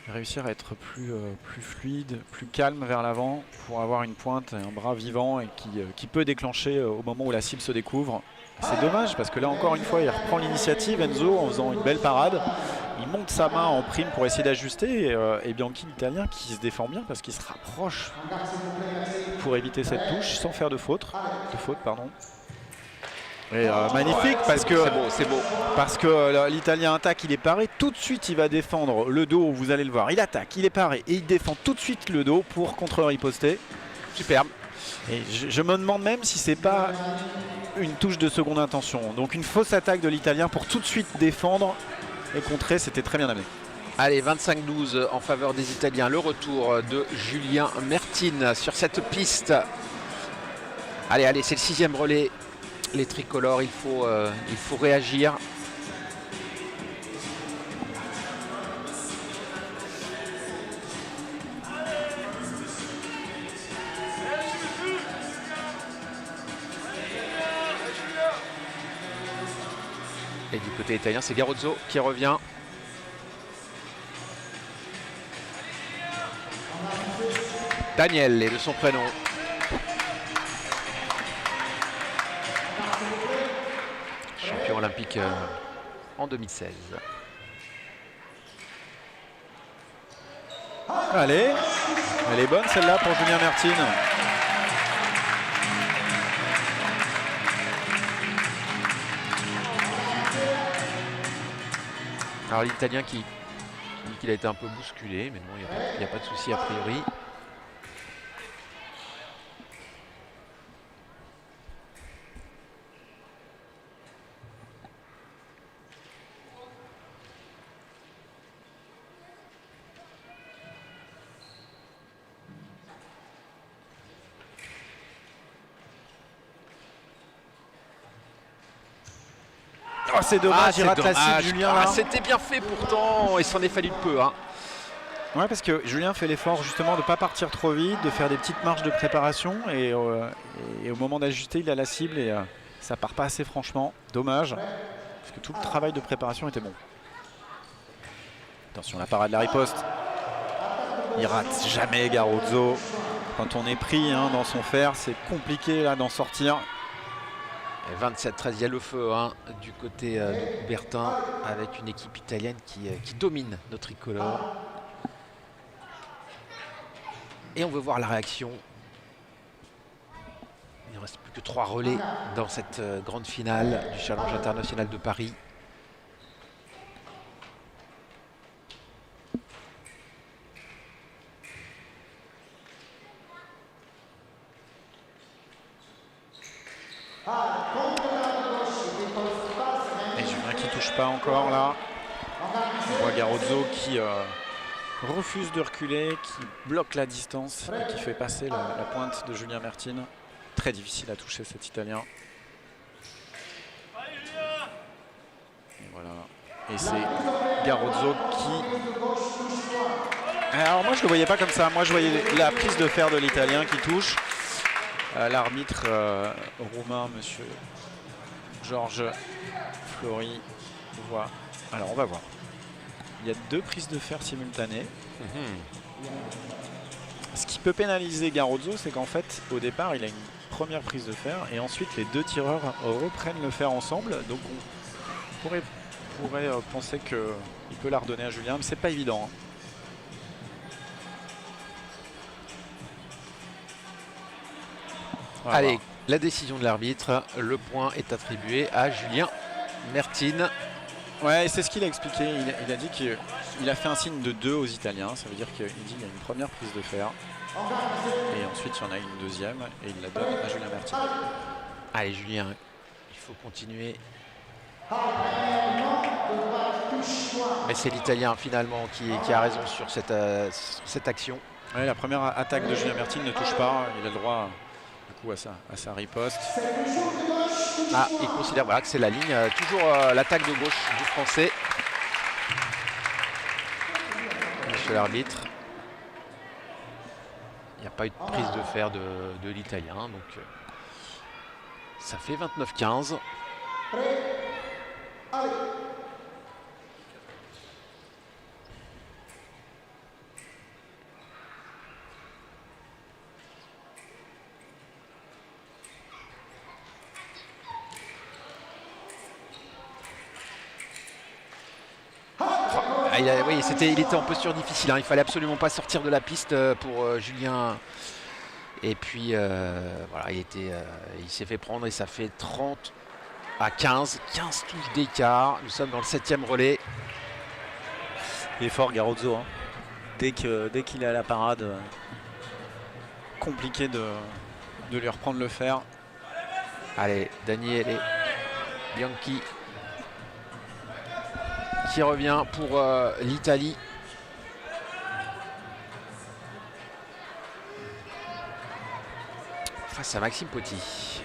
réussir à être plus fluide, plus calme vers l'avant pour avoir une pointe et un bras vivant et qui peut déclencher au moment où la cible se découvre. C'est dommage parce que là, encore une fois, il reprend l'initiative, Enzo, en faisant une belle parade. Il monte sa main en prime pour essayer d'ajuster et Bianchi, l'Italien, qui se défend bien parce qu'il se rapproche pour éviter cette touche sans faire de faute. Et magnifique parce que c'est beau. Parce que l'Italien attaque, il est paré. Tout de suite, il va défendre le dos. Vous allez le voir. Il attaque, il est paré et il défend tout de suite le dos pour contre-riposter. Superbe. Et je me demande même si c'est pas une touche de seconde intention. Donc une fausse attaque de l'Italien pour tout de suite défendre et contrer. C'était très bien amené. Allez, 25-12 en faveur des Italiens. Le retour de Julien Mertine sur cette piste. Allez, c'est le 6e relais. Les tricolores, il faut réagir. Et du côté italien, c'est Garozzo qui revient. Daniel est de son prénom. Champion olympique en 2016. Allez, elle est bonne celle-là pour Julien Mertine. Alors l'Italien qui dit qu'il a été un peu bousculé, mais non, il n'y a pas de souci a priori. Oh, c'est dommage, il rate la cible, Julien. Ah, c'était bien fait pourtant, il s'en est fallu peu. Hein. Ouais, parce que Julien fait l'effort justement de ne pas partir trop vite, de faire des petites marches de préparation et au moment d'ajuster, il a la cible et ça part pas assez franchement. Dommage, parce que tout le travail de préparation était bon. Attention, la parade de la riposte. Il rate jamais Garozzo. Quand on est pris dans son fer, c'est compliqué là d'en sortir. 27-13, il y a le feu hein, du côté de Coubertin avec une équipe italienne qui domine notre tricolore. Et on veut voir la réaction. Il ne reste plus que 3 relais dans cette grande finale du Challenge international de Paris. Et Julien qui touche pas encore là. On voit Garozzo qui refuse de reculer, qui bloque la distance et qui fait passer la pointe de Julien Mertine. Très difficile à toucher cet Italien. Et voilà. Et c'est Garozzo qui... Alors moi je ne le voyais pas comme ça. Moi je voyais la prise de fer de l'Italien qui touche. L'arbitre roumain, monsieur Georges Flori, voit. Alors on va voir. Il y a 2 prises de fer simultanées. Ce qui peut pénaliser Garozzo, c'est qu'en fait, au départ, il a une première prise de fer et ensuite les 2 tireurs reprennent le fer ensemble. Donc on pourrait penser qu'il peut la redonner à Julien, mais c'est pas évident. Hein. Allez, la décision de l'arbitre, le point est attribué à Julien Mertine. Ouais, c'est ce qu'il a expliqué. Il a dit qu'il a fait un signe de 2 aux Italiens. Ça veut dire qu'il dit qu'il y a une première prise de fer. Et ensuite, il y en a une deuxième. Et il la donne à Julien Mertine. Allez, Julien, il faut continuer. Mais c'est l'Italien, finalement, qui a raison sur cette action. Ouais, la première attaque de Julien Mertine ne touche pas. Il a le droit du coup, à sa riposte. Ah, il considère voilà, que c'est la ligne. Toujours l'attaque de gauche du Français. Monsieur l'arbitre. Il n'y a pas eu de prise de fer de l'Italien. Donc ça fait 29-15. Oui, il était en posture difficile. Hein. Il fallait absolument pas sortir de la piste pour Julien. Et puis voilà, il s'est fait prendre et ça fait 30-15. 15 touches d'écart. Nous sommes dans le 7e relais. Il est fort Garozzo. Hein. Dès qu'il est à la parade, compliqué de lui reprendre le fer. Allez, Daniele Bianchi qui revient pour l'Italie. Face à Maxime Potti.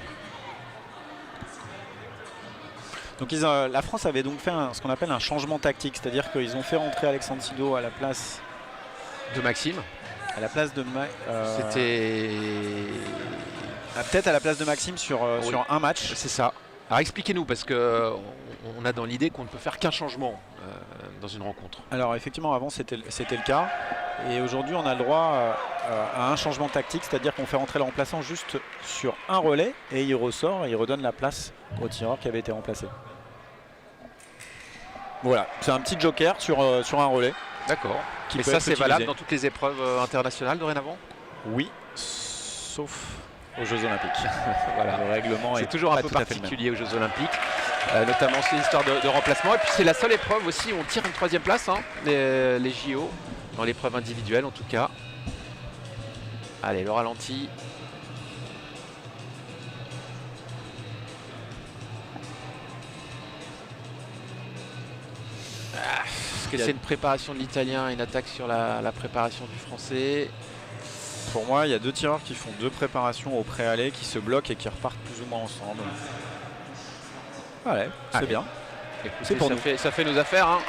Donc la France avait donc fait ce qu'on appelle un changement tactique, c'est-à-dire qu'ils ont fait rentrer Alexandre Sido à la place de Maxime. À la place de c'était peut-être à la place de Maxime sur un match. C'est ça. Alors expliquez-nous, parce qu'on a dans l'idée qu'on ne peut faire qu'un changement dans une rencontre. Alors effectivement, avant c'était le cas. Et aujourd'hui, on a le droit à un changement tactique, c'est-à-dire qu'on fait rentrer le remplaçant juste sur un relais et il ressort et il redonne la place au tireur qui avait été remplacé. Voilà, c'est un petit joker sur un relais. D'accord. Mais ça, c'est valable dans toutes les épreuves internationales dorénavant? Oui, sauf aux Jeux Olympiques. Voilà, le règlement est toujours un peu particulier aux Jeux Olympiques. notamment c'est l'histoire de remplacement. Et puis c'est la seule épreuve aussi où on tire une 3e place, hein, les JO, dans l'épreuve individuelle en tout cas. Allez, le ralenti. Est-ce que c'est une préparation de l'italien, une attaque sur la préparation du français? Pour moi, il y a 2 tireurs qui font 2 préparations au pré-aller, qui se bloquent et qui repartent plus ou moins ensemble. Allez, c'est bien. C'est pour nous. Ça fait nos affaires. Hein.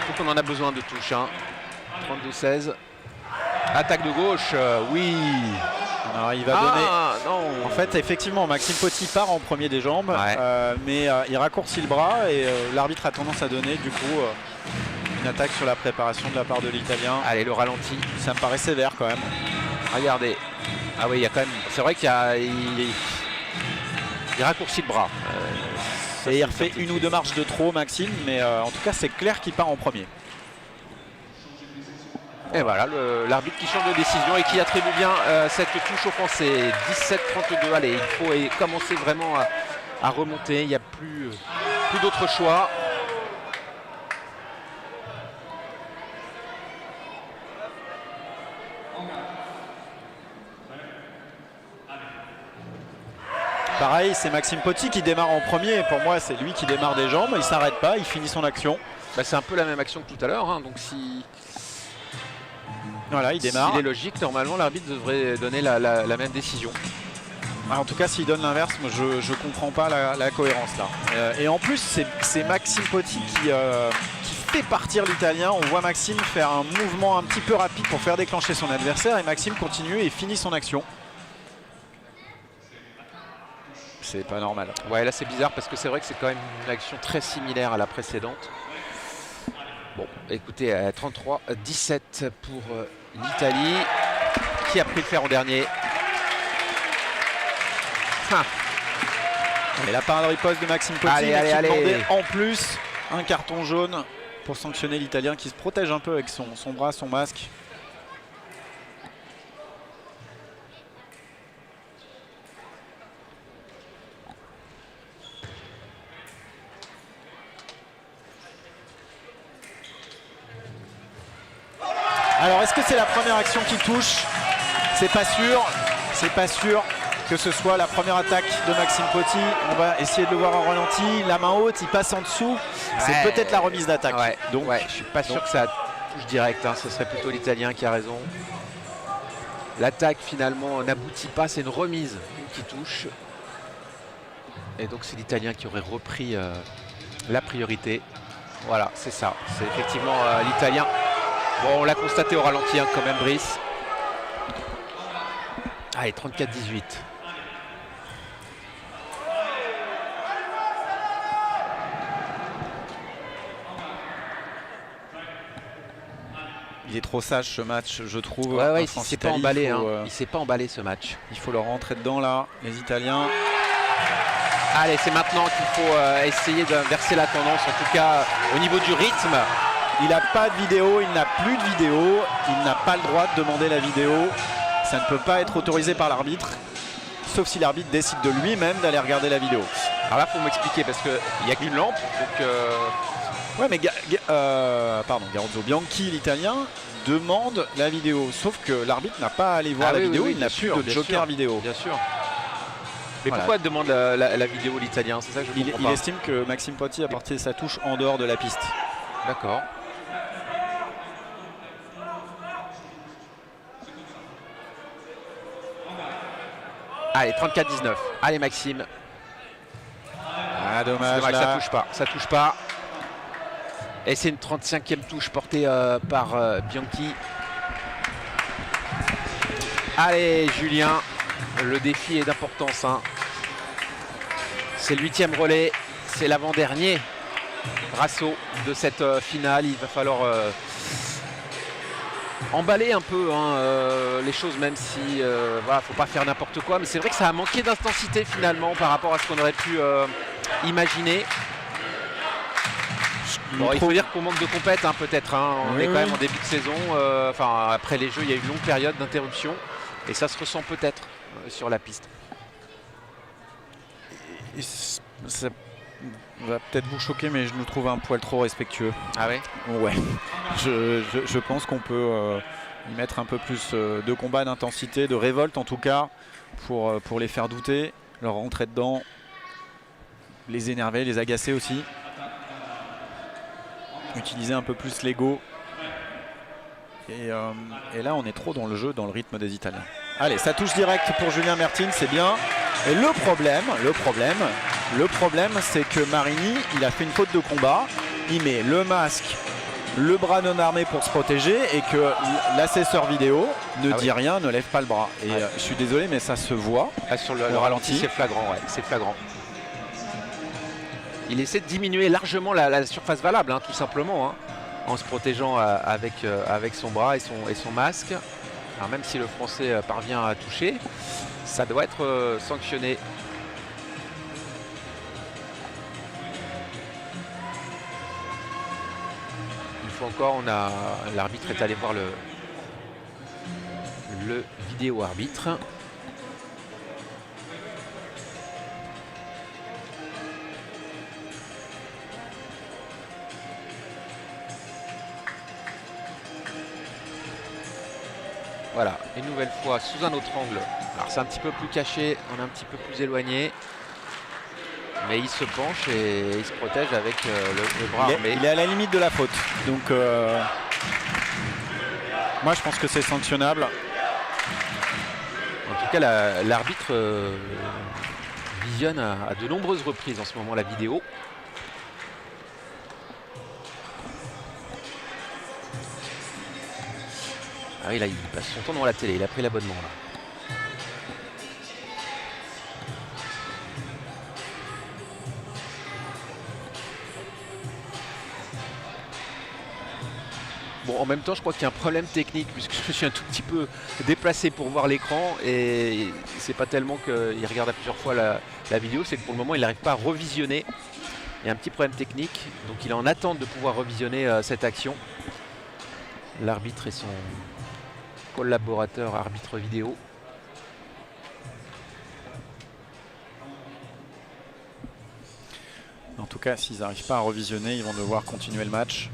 Surtout qu'on en a besoin de touches. Hein. 32-16. Attaque de gauche, oui. Alors, il va donner. Non. En fait, effectivement, Maxime Poty part en premier des jambes, mais il raccourcit le bras et l'arbitre a tendance à donner du coup une attaque sur la préparation de la part de l'Italien. Allez, le ralenti. Ça me paraît sévère quand même. Regardez. Ah oui, il y a quand même. C'est vrai qu'il raccourcit le bras. Et il refait 1 ou 2 marches de trop, Maxime, mais en tout cas, c'est clair qu'il part en premier. Et voilà, l'arbitre qui change de décision et qui attribue bien cette touche offensée. 17-32. Allez, il faut commencer vraiment à remonter. Il n'y a plus d'autre choix. Pareil, c'est Maxime Poty qui démarre en premier. Pour moi, c'est lui qui démarre des jambes. Il ne s'arrête pas, il finit son action. Bah, c'est un peu la même action que tout à l'heure. Hein, donc si... Voilà, il démarre. S'il est logique, normalement, l'arbitre devrait donner la même décision. En tout cas, s'il donne l'inverse, moi, je ne comprends pas la cohérence là. Et en plus, c'est Maxime Poty qui fait partir l'Italien. On voit Maxime faire un mouvement un petit peu rapide pour faire déclencher son adversaire. Et Maxime continue et finit son action. C'est pas normal. Ouais, là c'est bizarre parce que c'est vrai que c'est quand même une action très similaire à la précédente. Bon, écoutez, 33-17 pour l'Italie. Qui a pris le fer en dernier? Et la parade riposte de Maxime Poty qui demandait en plus un carton jaune pour sanctionner l'Italien qui se protège un peu avec son bras, son masque. Alors est-ce que c'est la première action qui touche? C'est pas sûr. C'est pas sûr que ce soit la première attaque de Maxime Poty. On va essayer de le voir en ralenti. La main haute, il passe en dessous. C'est peut-être la remise d'attaque. Ouais, donc je suis pas sûr que ça touche direct. Hein. Ce serait plutôt l'Italien qui a raison. L'attaque finalement n'aboutit pas. C'est une remise qui touche. Et donc c'est l'Italien qui aurait repris la priorité. Voilà, c'est ça. C'est effectivement l'Italien. Bon, on l'a constaté au ralenti hein, quand même, Brice. Allez, 34-18. Il est trop sage ce match, je trouve. Ouais, il s'est pas emballé. Il s'est pas emballé ce match. Il faut leur rentrer dedans là, les Italiens. Allez, c'est maintenant qu'il faut essayer d'inverser la tendance, en tout cas au niveau du rythme. Il n'a pas de vidéo, il n'a plus de vidéo, il n'a pas le droit de demander la vidéo. Ça ne peut pas être autorisé par l'arbitre, sauf si l'arbitre décide de lui-même d'aller regarder la vidéo. Alors là, il faut m'expliquer parce qu'il n'y a qu'une lampe. Donc ouais, mais Garozzo Bianchi, l'Italien, demande la vidéo. Sauf que l'arbitre n'a pas à aller voir la vidéo, il n'a plus de joker vidéo. Bien sûr. Mais voilà. Pourquoi il demande la vidéo l'Italien? C'est ça que je comprends pas. Il estime que Maxime Poty a porté sa touche en dehors de la piste. D'accord. Allez, 34-19. Allez, Maxime. Ah, dommage. Là. Ça touche pas. Ça touche pas. Et c'est une 35e touche portée par Bianchi. Allez, Julien. Le défi est d'importance. Hein. C'est le 8e relais. C'est l'avant-dernier Rasso de cette finale. Il va falloir emballer un peu les choses, même si voilà, faut pas faire n'importe quoi. Mais c'est vrai que ça a manqué d'intensité finalement par rapport à ce qu'on aurait pu imaginer. Bon, il faut dire qu'on manque de compète peut-être. On est quand même en début de saison. Enfin, après les Jeux, il y a eu une longue période d'interruption et ça se ressent peut-être sur la piste. va peut-être vous choquer, mais je nous trouve un poil trop respectueux. Ah ouais? Ouais, je pense qu'on peut y mettre un peu plus de combat, d'intensité, de révolte en tout cas, pour les faire douter, leur rentrer dedans, les énerver, les agacer aussi. Utiliser un peu plus l'ego. Et là, on est trop dans le jeu, dans le rythme des Italiens. Allez, ça touche direct pour Julien Mertens, c'est bien. Et le problème, c'est que Marini, il a fait une faute de combat. Il met le masque, le bras non armé pour se protéger et que l'assesseur vidéo ne dit rien, ne lève pas le bras. Et je suis désolé, mais ça se voit. Sur le ralenti, c'est flagrant, ouais, c'est flagrant. Il essaie de diminuer largement la surface valable, hein, tout simplement, hein, en se protégeant avec son bras et son masque. Alors même si le Français parvient à toucher, ça doit être sanctionné. Une fois encore, l'arbitre est allé voir le vidéo arbitre. Voilà, une nouvelle fois sous un autre angle. Alors c'est un petit peu plus caché, on est un petit peu plus éloigné. Mais il se penche et il se protège avec le bras armé. Il est à la limite de la faute. Donc moi je pense que c'est sanctionnable. En tout cas, l'arbitre visionne à de nombreuses reprises en ce moment la vidéo. Ah oui, là, il passe son temps devant la télé, il a pris l'abonnement là. Bon, en même temps, je crois qu'il y a un problème technique puisque je suis un tout petit peu déplacé pour voir l'écran et c'est pas tellement qu'il regarde à plusieurs fois la vidéo, c'est que pour le moment, il n'arrive pas à revisionner. Il y a un petit problème technique, donc il est en attente de pouvoir revisionner cette action. L'arbitre et son collaborateur arbitre vidéo. En tout cas, s'ils n'arrivent pas à revisionner, ils vont devoir continuer le match.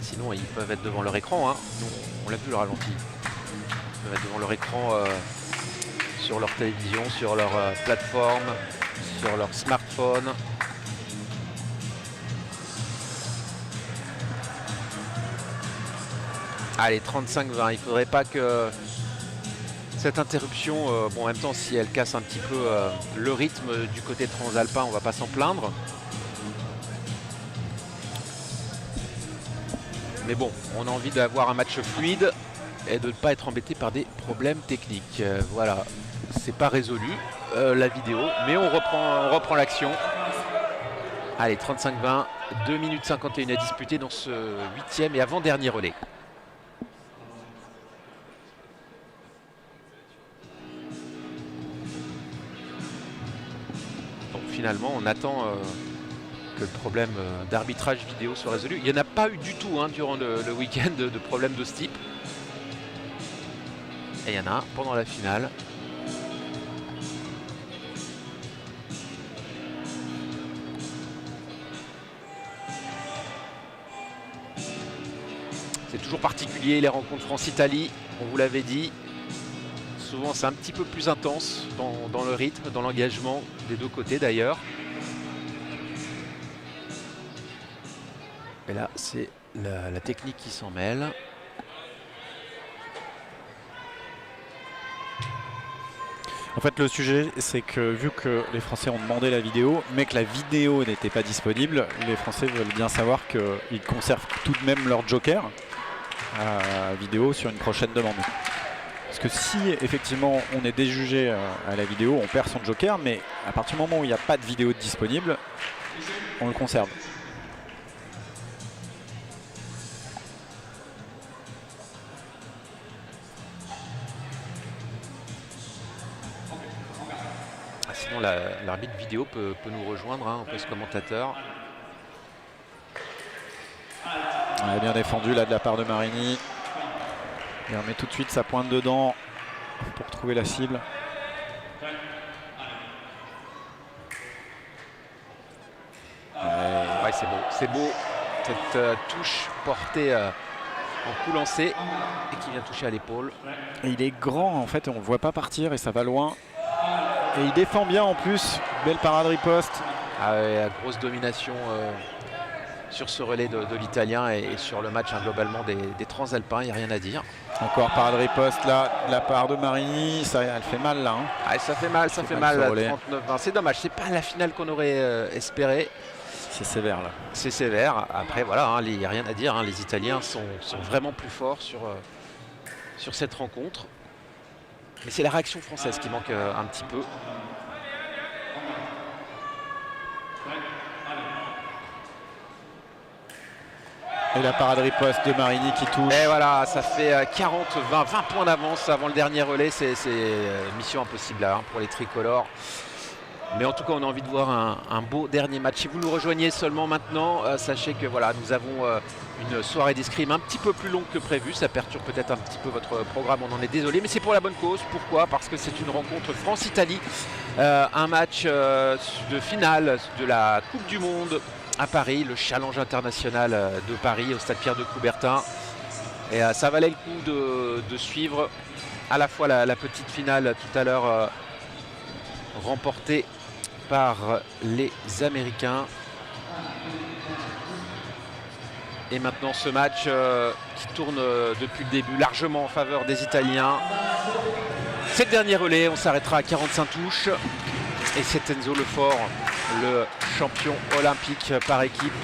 Sinon, ils peuvent être devant leur écran. Hein. Nous, on l'a vu le ralenti. Ils peuvent être devant leur écran sur leur télévision, sur leur plateforme, sur leur smartphone. Allez, 35-20. Il ne faudrait pas que cette interruption, bon, en même temps, si elle casse un petit peu le rythme du côté transalpin, on ne va pas s'en plaindre. Mais bon, on a envie d'avoir un match fluide et de ne pas être embêté par des problèmes techniques. Voilà, c'est pas résolu la vidéo, mais on reprend l'action. Allez, 35-20, 2 minutes 51 à disputer dans ce 8e et avant-dernier relais. Donc finalement, on attend que le problème d'arbitrage vidéo soit résolu. Il n'y en a pas eu du tout hein, durant le week-end de problèmes de ce type. Et il y en a un pendant la finale. C'est toujours particulier les rencontres France-Italie, on vous l'avait dit. Souvent c'est un petit peu plus intense dans le rythme, dans l'engagement des deux côtés d'ailleurs. Et là, c'est la technique qui s'en mêle. En fait, le sujet, c'est que vu que les Français ont demandé la vidéo, mais que la vidéo n'était pas disponible, les Français veulent bien savoir qu'ils conservent tout de même leur joker vidéo sur une prochaine demande. Parce que si effectivement on est déjugé à la vidéo, on perd son joker, mais à partir du moment où il n'y a pas de vidéo disponible, on le conserve. Sinon l'arbitre vidéo peut nous rejoindre hein, en poste commentateur. On a bien défendu là de la part de Marini. Il remet tout de suite sa pointe dedans pour trouver la cible. c'est beau. Cette touche portée en coup lancé et qui vient toucher à l'épaule. Il est grand en fait, on ne le voit pas partir et ça va loin. Et il défend bien en plus, belle parade riposte. Ah ouais, la grosse domination sur ce relais de l'Italien et sur le match globalement des Transalpins, il n'y a rien à dire. Encore parade riposte là, de la part de Marini, ça, elle fait mal là. Hein. Ah, ça fait mal, 39-20. C'est dommage, c'est pas la finale qu'on aurait espéré. C'est sévère là. C'est sévère. Après voilà, il n'y a rien à dire. Hein. Les Italiens sont vraiment plus forts sur cette rencontre. Mais c'est la réaction française qui manque un petit peu. Et la parade riposte de Marini qui touche. Et voilà, ça fait 40-20, 20 points d'avance avant le dernier relais. C'est mission impossible là, pour les tricolores. Mais en tout cas, on a envie de voir un beau dernier match. Si vous nous rejoignez seulement maintenant, sachez que voilà, nous avons une soirée d'escrime un petit peu plus longue que prévu. Ça perturbe peut-être un petit peu votre programme, on en est désolé. Mais c'est pour la bonne cause. Pourquoi? Parce que c'est une rencontre France-Italie. Un match de finale de la Coupe du Monde à Paris, le challenge international de Paris au stade Pierre de Coubertin. Et ça valait le coup de suivre à la fois la petite finale tout à l'heure remportée par les Américains. Et maintenant ce match qui tourne depuis le début largement en faveur des Italiens. C'est le dernier relais, on s'arrêtera à 45 touches. Et c'est Enzo Lefort, le champion olympique par équipe,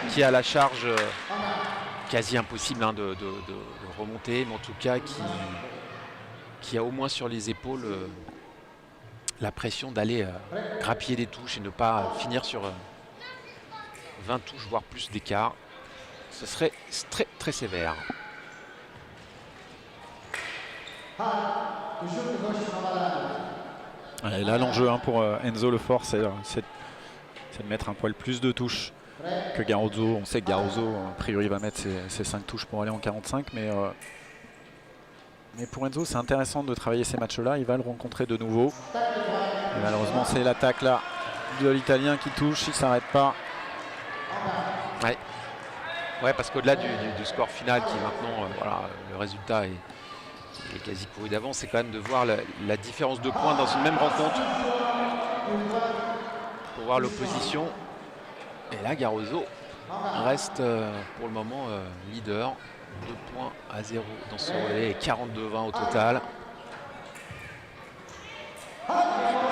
qui a la charge quasi impossible de remonter, mais en tout cas qui a au moins sur les épaules la pression d'aller grappiller des touches et ne pas finir sur 20 touches, voire plus d'écart. Ce serait très très sévère. Et là l'enjeu pour Enzo Lefort, c'est de mettre un poil plus de touches que Garozzo. On sait que Garozzo a priori va mettre ses 5 touches pour aller en 45, mais pour Enzo c'est intéressant de travailler ces matchs-là. Il va le rencontrer de nouveau. Et malheureusement c'est l'attaque là de l'Italien qui touche, il ne s'arrête pas. Ouais, parce qu'au-delà du score final qui maintenant, voilà, le résultat est quasi couru d'avance, c'est quand même de voir la différence de points dans une même rencontre pour voir l'opposition. Et là Garozzo reste pour le moment leader, 2-0 dans son relais et 42-20 au total.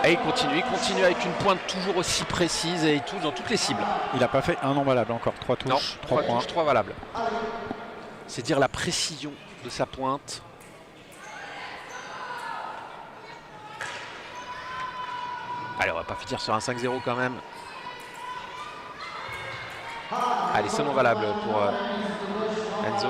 Et il continue avec une pointe toujours aussi précise et il touche dans toutes les cibles. Il n'a pas fait un non valable encore, 3 touches, non, 3 points. Touches, 3 valables. C'est dire la précision de sa pointe. Allez, on va pas finir sur un 5-0 quand même. Allez, c'est non valable pour Enzo.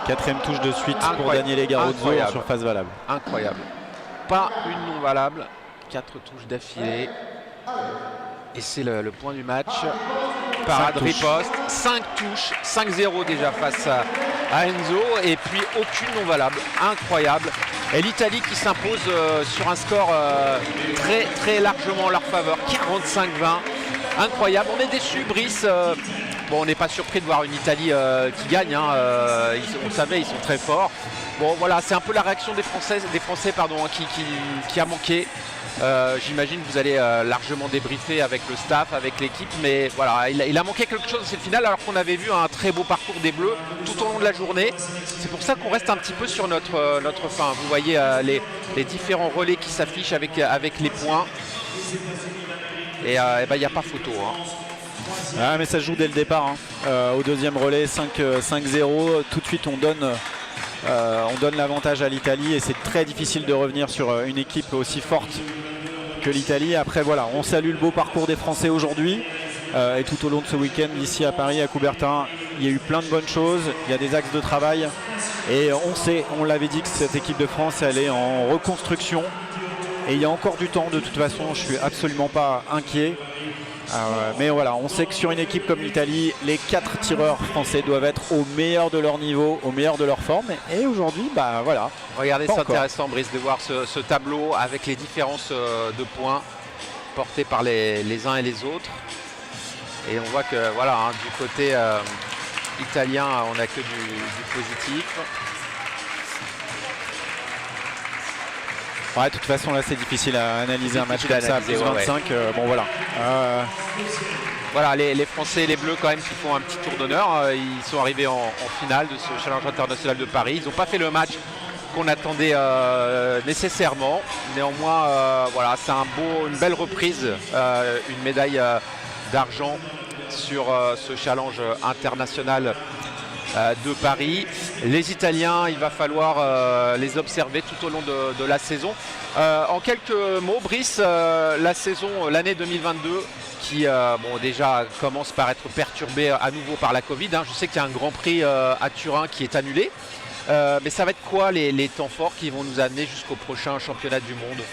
Et 4e touche de suite pour Daniele Garozzo en surface valable. Incroyable. Pas une non valable. 4 touches d'affilée. Et c'est le point du match. Parade riposte. 5 touches. 5-0 déjà face à Enzo. Et puis aucune non valable. Incroyable. Et l'Italie qui s'impose sur un score très très largement en leur faveur. 45-20. Incroyable. On est déçus, Brice. Bon, on n'est pas surpris de voir une Italie qui gagne. On le savait, ils sont très forts. Bon, voilà, c'est un peu la réaction des Français qui a manqué. J'imagine que vous allez largement débriefer avec le staff, avec l'équipe, mais voilà, il a manqué quelque chose dans cette finale alors qu'on avait vu un très beau parcours des Bleus tout au long de la journée. C'est pour ça qu'on reste un petit peu sur notre fin. Vous voyez les différents relais qui s'affichent avec les points. Et il n'y a pas photo. Ah, mais ça se joue dès le départ. Au deuxième relais, 5-0. Tout de suite, on donne l'avantage à l'Italie et c'est très difficile de revenir sur une équipe aussi forte que l'Italie. Après, voilà, on salue le beau parcours des Français aujourd'hui. Et tout au long de ce week-end, ici à Paris, à Coubertin, il y a eu plein de bonnes choses. Il y a des axes de travail. Et on l'avait dit que cette équipe de France, elle est en reconstruction. Et il y a encore du temps, de toute façon, je ne suis absolument pas inquiet. Mais voilà, on sait que sur une équipe comme l'Italie, les 4 tireurs français doivent être au meilleur de leur niveau, au meilleur de leur forme. Et aujourd'hui, bah voilà. Regardez, Pas c'est encore. intéressant, Brice, de voir ce tableau avec les différences de points portés par les uns et les autres. Et on voit que voilà, hein, du côté italien, on n'a que du positif. Ouais, de toute façon, là, c'est difficile à analyser un match difficile comme à ça, analyser, plus 25. Bon, voilà. Voilà, les Français et les Bleus quand même qui font un petit tour d'honneur. Ils sont arrivés en finale de ce Challenge international de Paris. Ils n'ont pas fait le match qu'on attendait nécessairement. Néanmoins, voilà, c'est une belle reprise, une médaille d'argent sur ce Challenge international de Paris. Les Italiens, il va falloir les observer tout au long de la saison. En quelques mots, Brice, l'année 2022 qui bon, déjà commence par être perturbée à nouveau par la Covid. Hein. Je sais qu'il y a un Grand Prix à Turin qui est annulé. Mais ça va être quoi les temps forts qui vont nous amener jusqu'au prochain championnat du monde ?